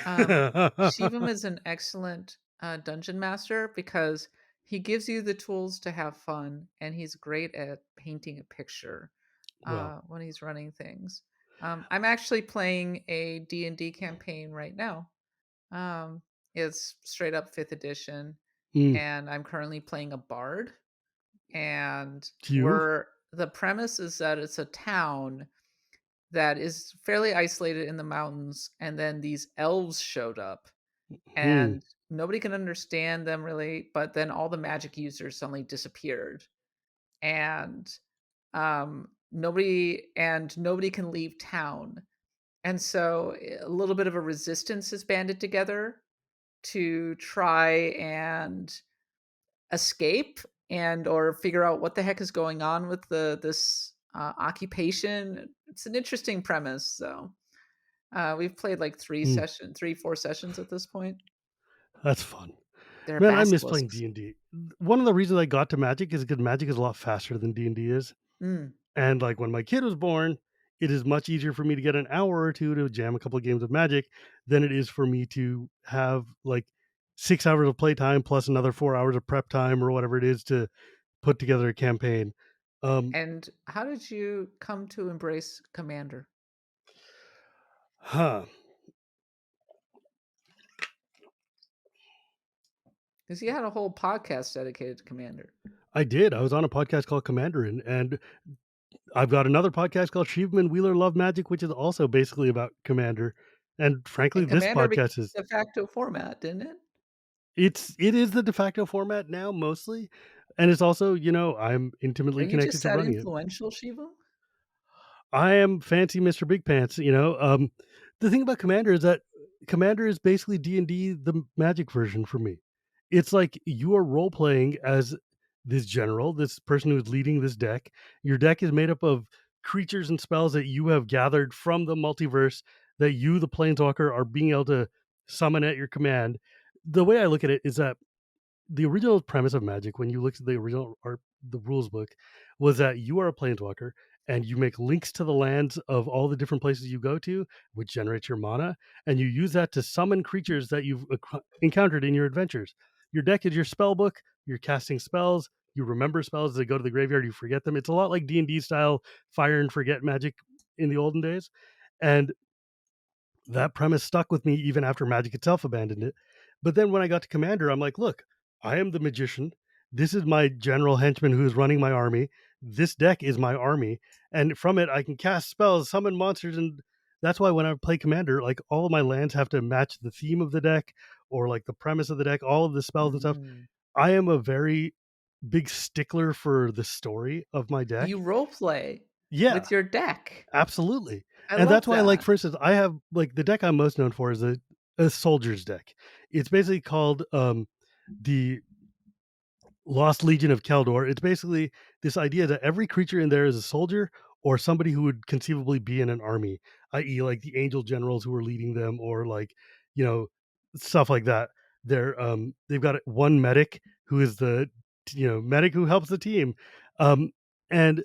Shivam is an excellent, dungeon master because he gives you the tools to have fun, and he's great at painting a picture, Well, when he's running things. I'm actually playing a D&D campaign right now. Um, it's straight up 5th edition, mm, and I'm currently playing a bard, and you? the premise is that it's a town that is fairly isolated in the mountains, and then these elves showed up, Hmm, and nobody can understand them really, but then all the magic users suddenly disappeared, and nobody can leave town. And so a little bit of a resistance is banded together to try and escape and or figure out what the heck is going on with this occupation. It's an interesting premise. So we've played like mm, 4 sessions at this point. that's fun. They're Man, I miss playing basilisks. D&D. One of the reasons I got to Magic is because Magic is a lot faster than D&D is. Mm. And, like, when my kid was born, it is much easier for me to get an hour or 2 to jam a couple of games of Magic than it is for me to have, like, 6 hours of playtime plus another 4 hours of prep time or whatever it is to put together a campaign. Um, And how did you come to embrace Commander? huh. Because you had a whole podcast dedicated to Commander. I did. I was on a podcast called Commanderin, and I've got another podcast called Shivam and Wheeler Love Magic, which is also basically about Commander. And frankly, And this Commander became podcast is the de facto format, didn't it? it is the de facto format now mostly, and it's also, I'm Are intimately you connected just to that running it. influential, Shiva? I am fancy Mr. Big Pants. The thing about Commander is that Commander is basically D&D, the Magic version for me. It's like you are role playing as this general, this person who's leading this deck. Your deck is made up of creatures and spells that you have gathered from the multiverse that you, the planeswalker, are being able to summon at your command. The way I look at it is that the original premise of Magic, when you looked at the original art, the rules book, was that you are a planeswalker and you make links to the lands of all the different places you go to, which generates your mana, and you use that to summon creatures that you've encountered in your adventures. Your deck is your spell book. You're casting spells. You remember spells as they go to the graveyard. You forget them. It's a lot like D&D style fire and forget magic in the olden days, and that premise stuck with me even after Magic itself abandoned it. But then when I got to Commander, I'm like, look, I am the magician. This is my general henchman who is running my army. This deck is my army. And from it, I can cast spells, summon monsters. And that's why when I play Commander, like all of my lands have to match the theme of the deck or like the premise of the deck, all of the spells and stuff. Mm. I am a very big stickler for the story of my You deck. role play Yeah, with your deck. absolutely. I And love that's why, like, that. for instance, I have like the deck I'm most known for is a soldier's deck. It's basically called the Lost Legion of Keldor. It's basically this idea that every creature in there is a soldier or somebody who would conceivably be in an army, i.e., like the angel generals who are leading them, or like, you know, stuff like that. They've got one medic who is the medic who helps the team. And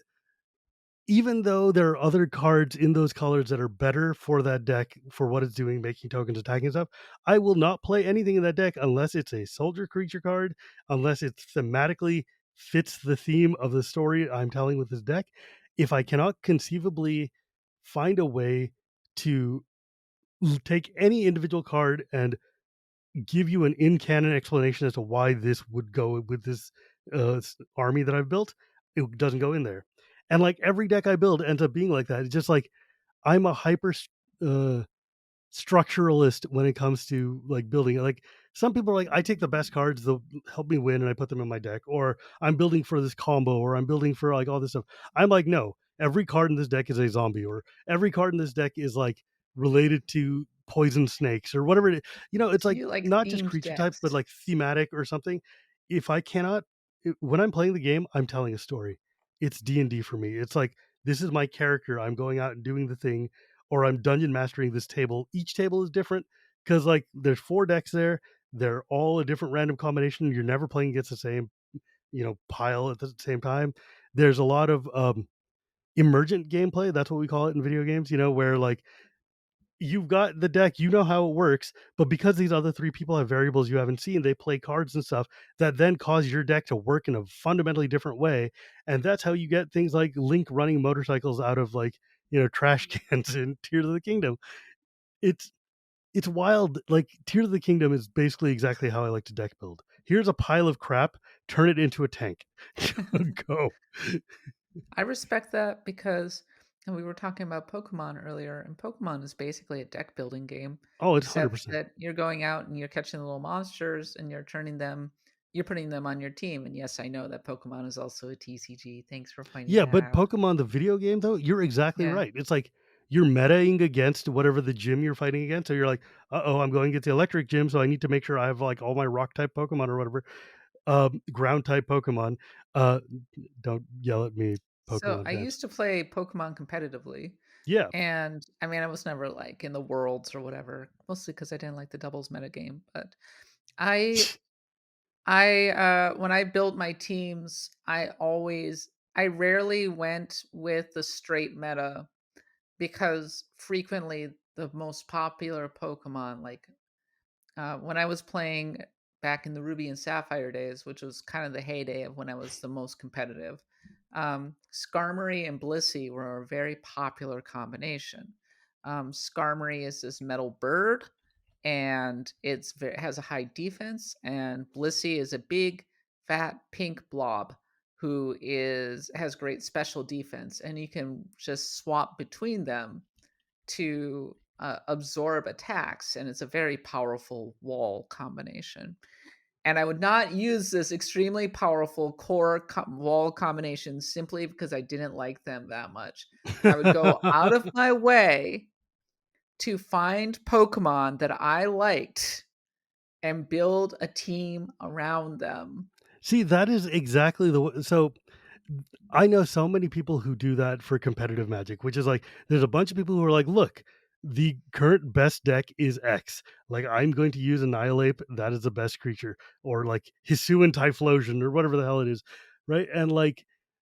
even though there are other cards in those colors that are better for that deck for what it's doing, making tokens, attacking stuff, I will not play anything in that deck unless it's a soldier creature card, unless it thematically fits the theme of the story I'm telling with this deck. If I cannot conceivably find a way to take any individual card and give you an in canon explanation as to why this would go with this army that I've built, it doesn't go in there. And, like, every deck I build ends up being like that. It's just like I'm a uh structuralist when it comes to like building. Like some people are like, I take the best cards, they'll help me win, and I put them in my deck, or I'm building for this combo, or I'm building for like all this stuff. I'm like, no, every card in this deck is a zombie, or every card in this deck is like related to poison snakes or whatever it's So like you like not just themed creature type, but decks. like thematic or something. If I cannot when I'm playing the game, I'm telling a story. It's D&D for me. It's like this is my character. I'm going out and doing the thing, or I'm dungeon mastering this table. Each table is different because like there's 4 decks there. They're all a different random combination. You're never playing against the same, pile at the same time. There's a lot of emergent gameplay. That's what we call it in video games, where like you've got the deck, you know how it works, but because these other 3 people have variables you haven't seen, they play cards and stuff that then cause your deck to work in a fundamentally different way. And that's how you get things like Link running motorcycles out of like, trash cans in Tears of the Kingdom. It's it's wild. Like Tears of the Kingdom is basically exactly how I like to deck build. Here's a pile of crap, turn it into a tank. Go. I respect that because and we were talking about Pokemon earlier, and Pokemon is basically a deck building game, Oh, it's except 100%. that you're going out and you're catching the little monsters and you're putting them on your team. And yes, I know that Pokemon is also a TCG. Thanks for pointing Yeah, that but out. Pokemon the video game though, you're exactly Yeah. right. It's like you're metaing against whatever the gym you're fighting against. So you're like, "Uh-oh, I'm going against the electric gym, so I need to make sure I have like all my rock type Pokemon or whatever, ground type Pokemon." Uh don't yell at me, So Pokemon I fans. used to play Pokemon competitively. Yeah. And I mean, I was never like in the worlds or whatever, mostly because I didn't like the doubles metagame. But I when I built my teams, I rarely went with the straight meta because frequently the most popular Pokemon, like when I was playing back in the Ruby and Sapphire days, which was kind of the heyday of when I was the most competitive, Skarmory and Blissey were a very popular combination. Skarmory is this metal bird, and has a high defense, and Blissey is a big, fat, pink blob who is has great special defense, and you can just swap between them to absorb attacks, and it's a very powerful wall combination. And I would not use this extremely powerful wall combination simply because I didn't like them that much. I would go out of my way to find Pokemon that I liked and build a team around them. See, that is exactly so I know so many people who do that for competitive Magic, which is like there's a bunch of people who are like, "Look, the current best deck is X. Like I'm going to use Annihilate, that is the best creature, or like Hisuian Typhlosion or whatever the hell it is." Right? And like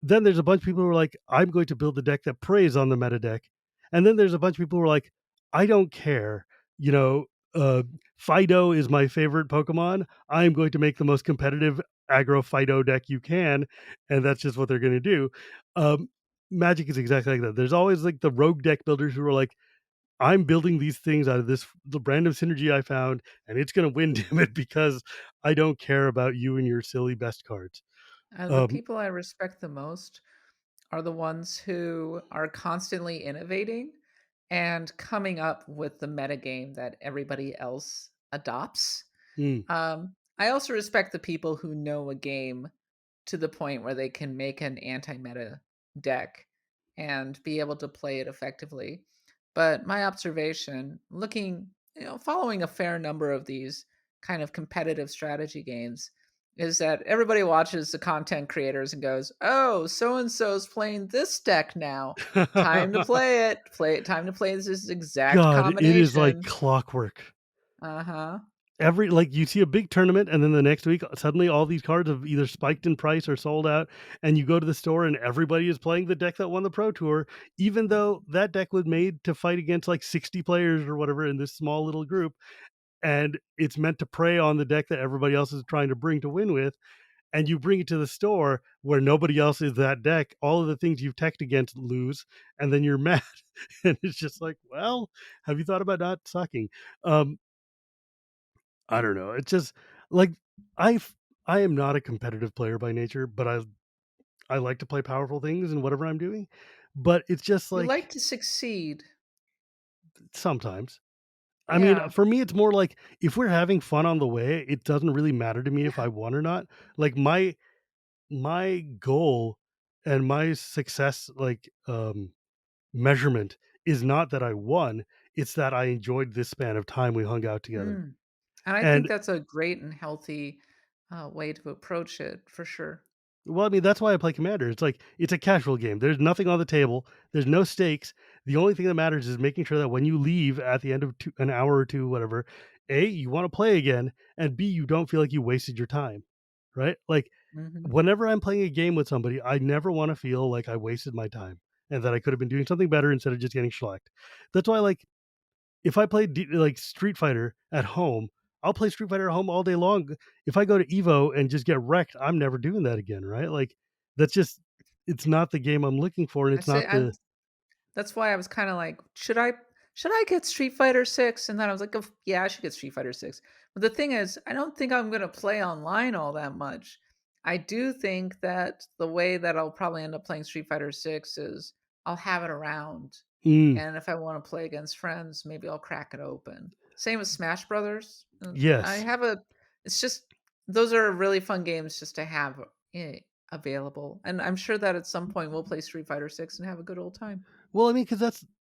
then there's a bunch of people who are like, I'm going to build the deck that preys on the meta deck. And then there's a bunch of people who are like, I don't care. You know, Fido is my favorite Pokemon. I'm going to make the most competitive aggro Fido deck you can. And that's just what they're going to do. Um, Magic is exactly like that. There's always like the rogue deck builders who are like, I'm building these things out of the random synergy I found, and it's going to win, damn it, because I don't care about you and your silly best cards. The Um, people I respect the most are the ones who are constantly innovating and coming up with the metagame that everybody else adopts. mm. I also respect the people who know a game to the point where they can make an anti-meta deck and be able to play it effectively. But my observation, following a fair number of these kind of competitive strategy games, is that everybody watches the content creators and goes, "Oh, so and so's playing this deck now. Time to play it. Time to play this exact God, it is like combination." clockwork. Uh-huh. Every like you see a big tournament and then the next week suddenly all these cards have either spiked in price or sold out, and you go to the store and everybody is playing the deck that won the pro tour, even though that deck was made to fight against like 60 players or whatever in this small little group, and it's meant to prey on the deck that everybody else is trying to bring to win with, and you bring it to the store where nobody else is that deck, all of the things you've teched against lose, and then you're mad. And it's just like, well, have you thought about not sucking? Um, I don't know. It's just like I f- I am not a competitive player by nature, but I like to play powerful things in whatever I'm doing, but it's just You like like to succeed. sometimes. I mean, Yeah. for me, it's more like if we're having fun on the way, it doesn't really matter to me if Yeah. I won or not. Like my goal and my success measurement is not that I won, it's that I enjoyed this span of time we hung out together. Mm. And I think And that's a great and healthy, way to approach it for sure. well, I mean, that's why I play Commander. It's like it's a casual game. There's nothing on the table. There's no stakes. The only thing that matters is making sure that when you leave at the end of an hour or two, whatever, A, you want to play again, and B, you don't feel like you wasted your time. Right? Like Mhm. whenever I'm playing a game with somebody, I never want to feel like I wasted my time and that I could have been doing something better instead of just getting shellacked. That's why, like, if I play like Street Fighter at home, I'll play Street Fighter at home all day long. If I go to Evo and just get wrecked, I'm never doing that again, right? Like that's just it's not the game I'm looking for, and I it's say not I the That's why I was kinda like, "Should I get Street Fighter 6?" And then I was like, yeah, I should get Street Fighter 6." But the thing is, I don't think I'm gonna play online all that much. I do think that the way that I'll probably end up playing Street Fighter 6 is I'll have it around, mm, and if I wanna play against friends, maybe I'll crack it open. Same with Smash Brothers. I yes. have a it's just those are really fun games just to have, eh, available, and I'm sure that at some point we'll play Street Fighter 6 and have a good old time. Well, I mean, because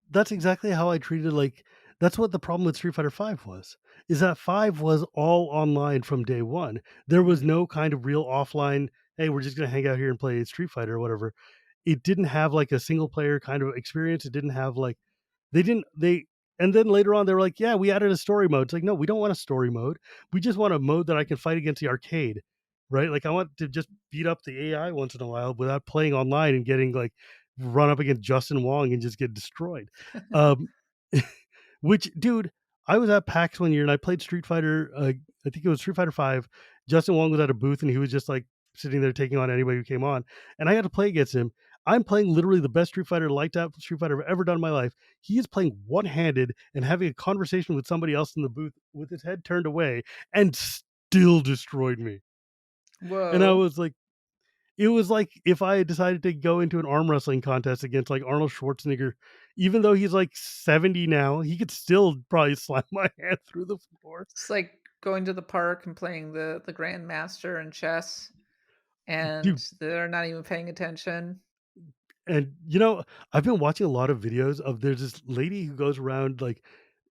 that's exactly how I treated like that's what the problem with Street Fighter 5 was. Is that 5 was all online from day one. There was Mhm. no kind of real offline, hey, we're just gonna hang out here and play Street Fighter or whatever. It didn't have like a single player kind of experience. It didn't have like they didn't they and then later on they were like, "Yeah, we added a story mode." It's like, "No, we don't want a story mode. We just want a mode that I can fight against the arcade." Right? Like I want to just beat up the AI once in a while without playing online and getting like run up against Justin Wong and just get destroyed. Um which dude, I was at PAX one year and I played Street Fighter I think it was Street Fighter 5. Justin Wong was at a booth and he was just like sitting there taking on anybody who came on and I had to play against him. I'm playing literally the best Street Fighter light up Street Fighter I've ever done in my life. He is playing one-handed and having a conversation with somebody else in the booth with his head turned away and still destroyed me. And I Whoa. was like it was like if I had decided to go into an arm wrestling contest against like Arnold Schwarzenegger, even though he's like 70 now, he could still probably slam my hand through the floor. It's like going to the park and playing the grandmaster in chess, and Dude, they're not even paying attention. and I've been watching a lot of videos of there's this lady who goes around like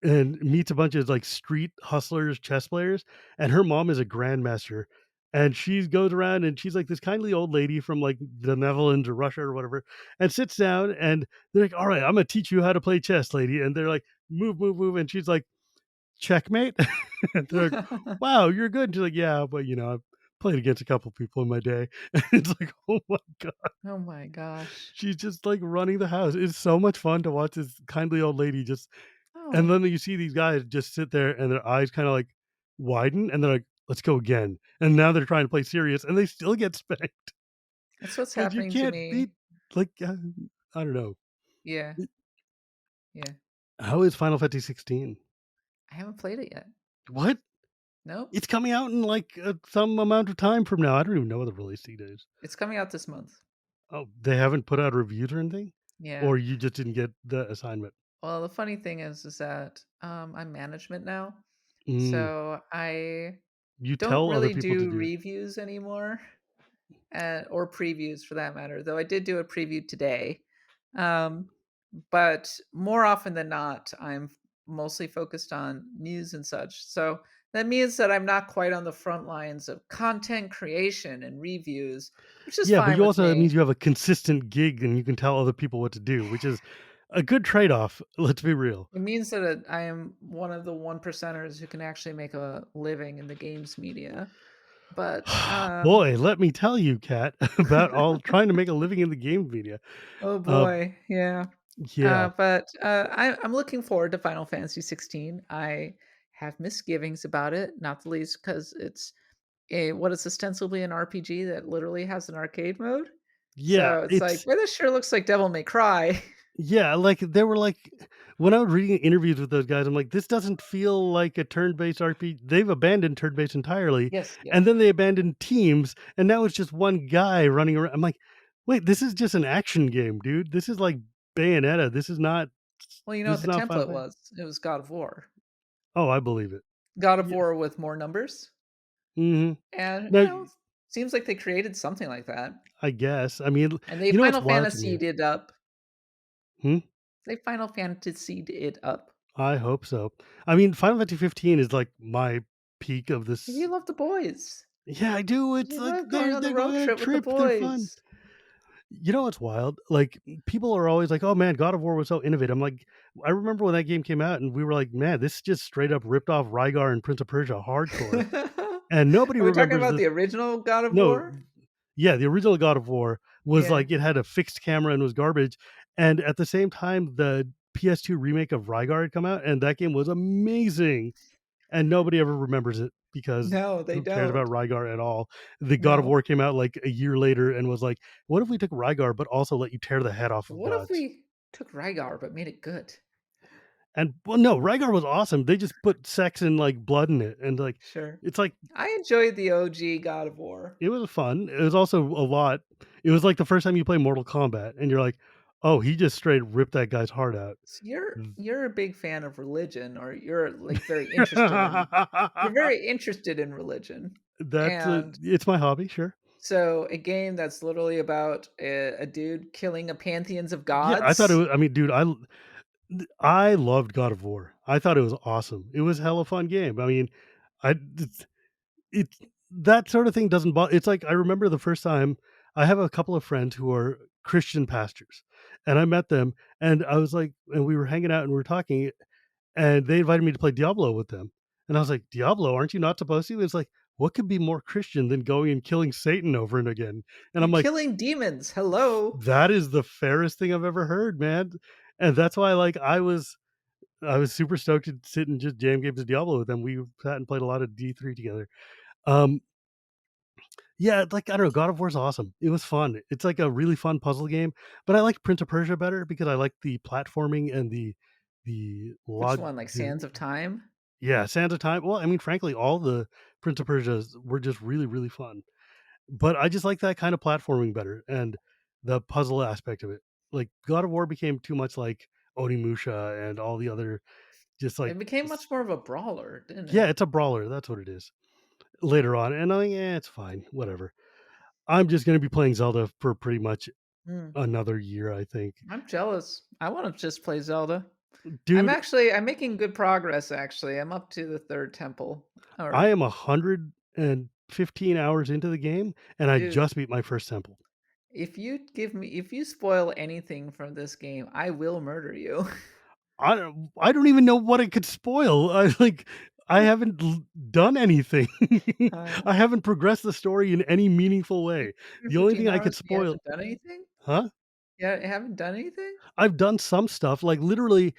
and meets a bunch of like street hustlers, chess players, and her mom is a grandmaster. And she goes around and she's like this kindly old lady from like the Netherlands or Russia or whatever, and sits down and they're like, "All right, I'm gonna teach you how to play chess, lady." And they're like, "Move, move, move," and she's like, "Checkmate." And they're like, "Wow, you're good." And she's like, "Yeah, but I've played against a couple people in my day." And it's like, oh my god, Oh my gosh. she's just like running the house. It's so much fun to watch this kindly old lady just and Oh, then you see these guys just sit there and their eyes kinda, like, widen, and they're like, "Let's go again." And now they're trying to play serious, and they still get spanked that's what's because you happening to can't beat me. like, I don't know. Yeah, yeah. How is Final Fantasy 16? I haven't played it yet. What? Nope. It's coming out in, like, some amount of time from now. I don't even know what the release date is. It's coming out this month. Oh, they haven't put out reviews or anything? Yeah. Or you just didn't get the assignment? Well, the funny thing is that, I'm management now, Mm. so I You don't tell other really people to do do it. reviews anymore. Or previews for that matter, though I did do a preview today. Um, but more often than not, mostly focused on news and such. So that means that I'm not quite on the front lines of content creation and reviews, which is Yeah, but fine you with also it me. means you have a consistent gig and you can tell other people what to do, which is a good trade-off, let's be real. It means that I am one of the one percenters who can actually make a living in the games media. But Boy, let me tell you, Kat, about all trying to make a living in the game media. oh Uh, boy, yeah. yeah. I'm looking forward to Final Fantasy 16. I have misgivings about it, not the least because it's what is ostensibly an RPG that literally has an arcade mode. Yeah, So it's like, it's well, this sure looks like Devil May Cry. yeah, like, they were like when I was reading interviews with those guys, I'm like, "This doesn't feel like a turn-based RPG." They've abandoned turn-based entirely, Yes, and yes. then they abandoned teams, and now it's just one guy running around. I'm like, Wait, this is just an action game, dude. This is like Bayonetta. Well, you know This what is the not Final template Fantasy. was? It was God of War. Oh, I believe it. God of Yeah. War with more numbers, Mhm. and, No, seems like they created something like that, I guess. I mean, and they you know what's Final wild to me? Fantasied it up. Hmm? They Final Fantasied it up. I hope so. I mean, Final Fantasy 15 is like my peak of You this. love the boys. Yeah, I do. It's You like love going on the they're road going on a trip with the trip. They're fun. boys. You know what's wild? Like people are always like, "Oh man, God of War was so innovative." I'm like, I remember when that game came out, and we were like, "Man, this just straight up ripped off Rygar and Prince of Persia hardcore." And nobody Are we talking remembers about this. the original God of No, War? yeah, the original God of War was Yeah. like it had a fixed camera and was garbage. And at the same time, the PS2 remake of Rygar had come out, and that game was amazing. And nobody ever remembers it because No, they who cares about don't. Rygar at all? The God of No. War came out like a year later and was like, "What if we took Rygar, but also let you tear the head off of What if gods?" we took Rygar but made it good? And well, no, Rygar was awesome. They just put sex and like blood in it, and like Sure. it's like I enjoyed the OG God of War. it was fun. It was also a lot. It was like the first time you play Mortal Kombat, and you're like, "Oh, he just straight ripped that guy's heart out." So you're a big fan of religion, or you're, like, very interested in you're very interested in religion, and It's my hobby, sure. so a game that's literally about a dude killing a pantheons of Yeah, I thought it gods. was. I mean, dude, I loved God of War. I thought it was awesome. It was a hella fun game. I mean, I it's that sort of thing doesn't bother. It's like I remember the first time I have a couple of friends who are Christian pastors, and I met them, and I was like, and we were hanging out and we were talking, and they invited me to play Diablo with them, and I was like, "Diablo, aren't you not supposed to?" It's like, what could be more Christian than going and killing Satan over and again? And You're I'm like, killing demons, hello. that is the fairest thing I've ever heard, man. And that's why, like, I was super stoked to sit and just jam games of Diablo with them. We sat and played a lot of D3 together. Um, yeah, like I don't know, God of War's awesome. It was fun. It's like a really fun puzzle game, but I like Prince of Persia better because I like the platforming and the Which log. one, like The, Sands of Time? yeah, Sands of Time. Well, I mean, frankly, all the Prince of Persias were just really fun. But I just like that kind of platforming better and the puzzle aspect of it. Like God of War became too much like Onimusha and all the other just like It became much more of a brawler, didn't yeah, it? it's a brawler. That's what it is. Later on, and I'm like, yeah, it's fine, whatever. I'm just gonna be playing Zelda for pretty much Mm, another year, I think. I'm jealous. I wanna just play Zelda. Dude, I'm making good progress, actually. I'm up to the 3rd temple. I Or am 115 hours into the game, and I dude, just beat my first temple. if you spoil anything from this game, I will murder you. I don't even know what it could spoil. I like I haven't done anything. Uh, I haven't progressed the story in any meaningful you way. for The only 15 thing I could hours, you spoil. haven't done anything? Huh? Yeah, you haven't done anything? I've done some stuff, like, literally,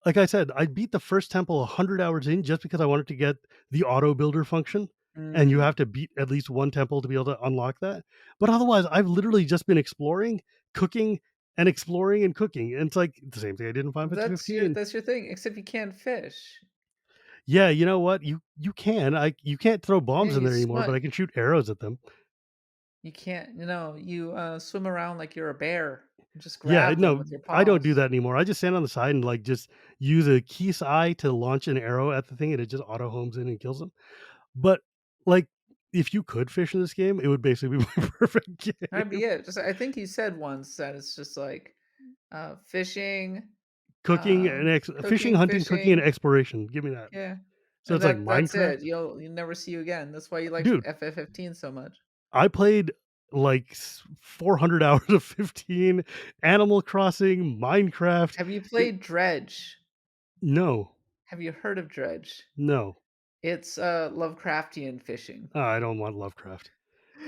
like I said, I beat the first temple 100 hours in just because I wanted to get the auto builder function, and you Mm. have to beat at least one temple to be able to unlock that. But otherwise, I've literally just been exploring, cooking, and exploring and cooking, and it's like the same thing I did in Final Fantasy 15. That's your thing, except you can't fish. Yeah, you know what? You can. You can't throw Yeah, bombs in you there anymore, but swim. I can shoot arrows at them. You can't, you, swim around like you're a bear. Just Yeah, grab them no, with your I don't do paws. that anymore. I just stand on the side and, like, just use a keys eye to launch an arrow at the thing, and it just auto homes in and kills them. But, like, if you could fish in this game, it would basically be my perfect That'd be game. it. Just I think you said once that it's just like, fishing, Cooking and fishing, cooking, hunting, cooking, and fishing. exploration. Give me that. Yeah, So and it's like that's Minecraft. it. You'll never see you again. That's why you like Dude, FF15 so much. I played, like, 400 hours of 15, Animal Crossing, Minecraft. Have you It played Dredge? No, Have you heard of Dredge? no. It's, Lovecraftian fishing. I don't want Lovecraft.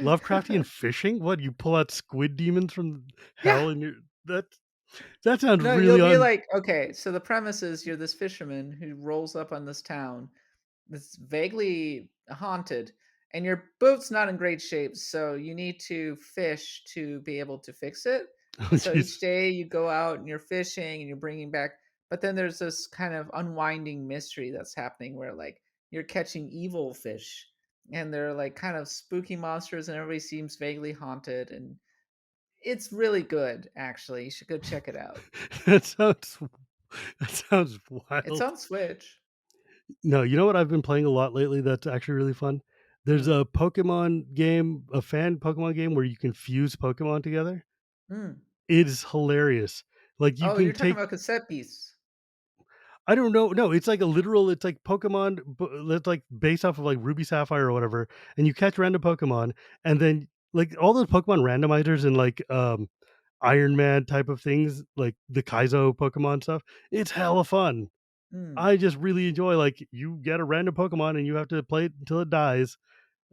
Lovecraftian fishing? What, you pull out squid demons from Yeah. hell and you're that that sounds No, you'll really be un like, okay, so the premise is you're this fisherman who rolls up on this town that's vaguely haunted, and your boat's not in great shape, so you need to fish to be able to fix it. oh, And so each jeez. day you go out and you're fishing and you're bringing back, but then there's this kind of unwinding mystery that's happening where like you're catching evil fish and they're like kind of spooky monsters and everybody seems vaguely haunted and It's really good, actually. You should go check it out. That sounds that sounds It's wild. on Switch. No, you know what I've been playing a lot lately that's actually really fun? There's Mm. a Pokemon game, a fan Pokemon game where you can fuse Pokemon together. Mm. It is hilarious. Like, you Oh, you're can talking take about cassette piece. I don't know. No, it's like a literal. It's like Pokemon. That's like based off of like Ruby Sapphire or whatever, and you catch random Pokemon, and then like all those Pokemon randomizers and like Iron Man type of things, like the Kaizo Pokemon stuff. It's hella fun. Mm. I just really enjoy like you get a random Pokemon and you have to play it until it dies,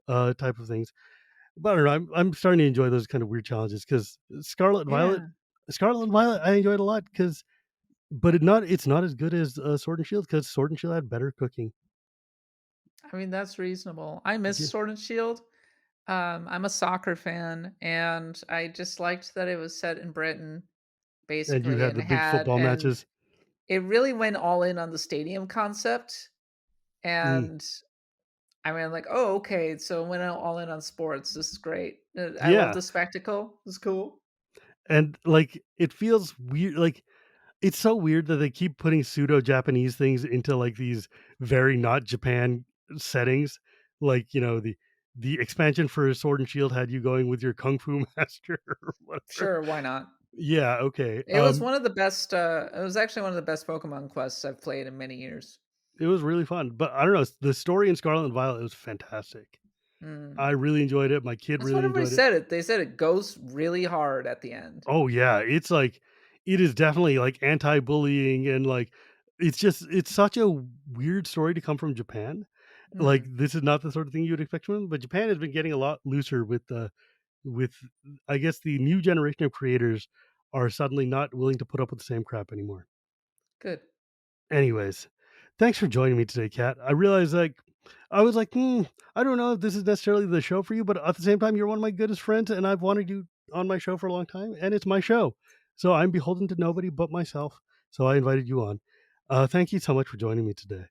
type of things. But I don't know. I'm starting to enjoy those kind of weird challenges because Yeah. Scarlet and Violet, I enjoyed a lot because but it's not as good as, Sword and Shield because Sword and Shield had better cooking. I mean, that's reasonable. I miss Yeah, Sword and Shield. I'm a soccer fan, and I just liked that it was set in Britain, and you basically, had and the big had football and matches. it really went all in on the stadium concept. Mm, And I mean, I'm like, oh, okay, so it went all in on sports. This is great. I love yeah, the spectacle. It's cool. and, like, it feels weird like, it's so weird that they keep putting pseudo Japanese things into, like, these very not Japan settings. Like, the expansion for Sword and Shield had you going with your kung fu master or whatever. Sure, why not? Yeah, okay, It was one of the best. It was actually one of the best Pokemon quests I've played in many years. it was really fun, but I don't know, the story in Scarlet and Violet was fantastic. Mm. I really enjoyed it, my kid That's what really everybody enjoyed it. said. They said it goes really hard at the end. Oh yeah, it's like it is definitely like anti-bullying and like it's such a weird story to come from Japan. Like Mm. this is not the sort of thing you would expect from them, but Japan has been getting a lot looser with I guess the new generation of creators are suddenly not willing to put up with the same crap anymore. Good. Anyways, thanks for joining me today, Kat. I realized like I was like, I don't know if this is necessarily the show for you, but at the same time, you're one of my goodest friends, and I've wanted you on my show for a long time, and it's my show, so I'm beholden to nobody but myself. So I invited you on. Thank you so much for joining me today.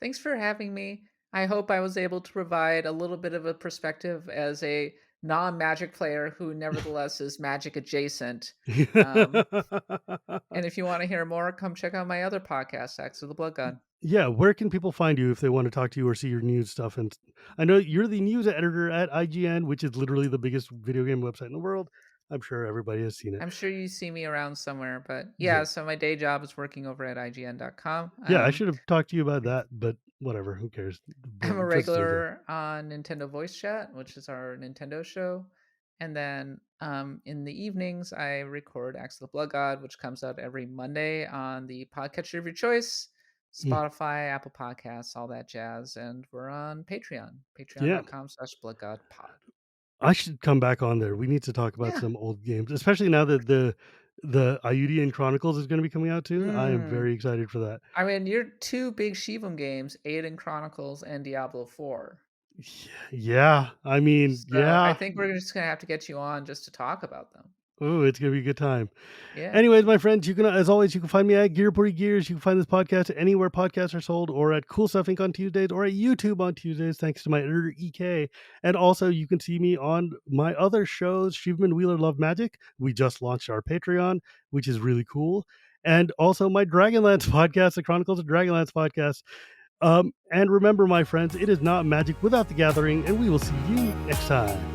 Thanks for having me. I hope I was able to provide a little bit of a perspective as a non-magic player who nevertheless is magic adjacent. Um, and if you want to hear more, come check out my other podcast, Acts of the Blood God. Yeah, where can people find you if they want to talk to you or see your news stuff? And I know you're the news editor at IGN, which is literally the biggest video game website in the world. I'm sure everybody has seen it. I'm sure you see me around somewhere, but yeah, Yeah. so my day job is working over at IGN.com. Yeah, I should have talked to you about that, but whatever, who cares? I'm a Just Zelda. regular on Nintendo Voice Chat, which is our Nintendo show. And then in the evenings, I record Axe of the Blood God, which comes out every Monday on the podcatcher of your choice, Mm, Spotify, Apple Podcasts, all that jazz. And we're on Patreon, yeah, patreon.com/bloodgodpod. I should come back on there. We need to talk about Yeah. some old games, especially now that the Iudian Chronicles is gonna be coming out too. I am Mm. very excited for that. I mean, you're two big Shivam games, Aiden Chronicles and Diablo 4. Yeah, I mean, So I yeah. think we're just going to have to get you on just to talk about them. Oh, it's gonna be a good time. Yeah. Anyways, my friends, you can, as always, you can find me at Gearporty Gears. You can find this podcast anywhere podcasts are sold, or at Cool Stuff Inc. on Tuesdays, or at YouTube on Tuesdays, thanks to my editor EK. And also, you can see me on my other shows, Shivam and Wheeler Love Magic. We just launched our Patreon, which is really cool, and also my Dragonlance podcast, the Chronicles of Dragonlance podcast. And remember, my friends, it is not magic without the gathering, and we will see you next time.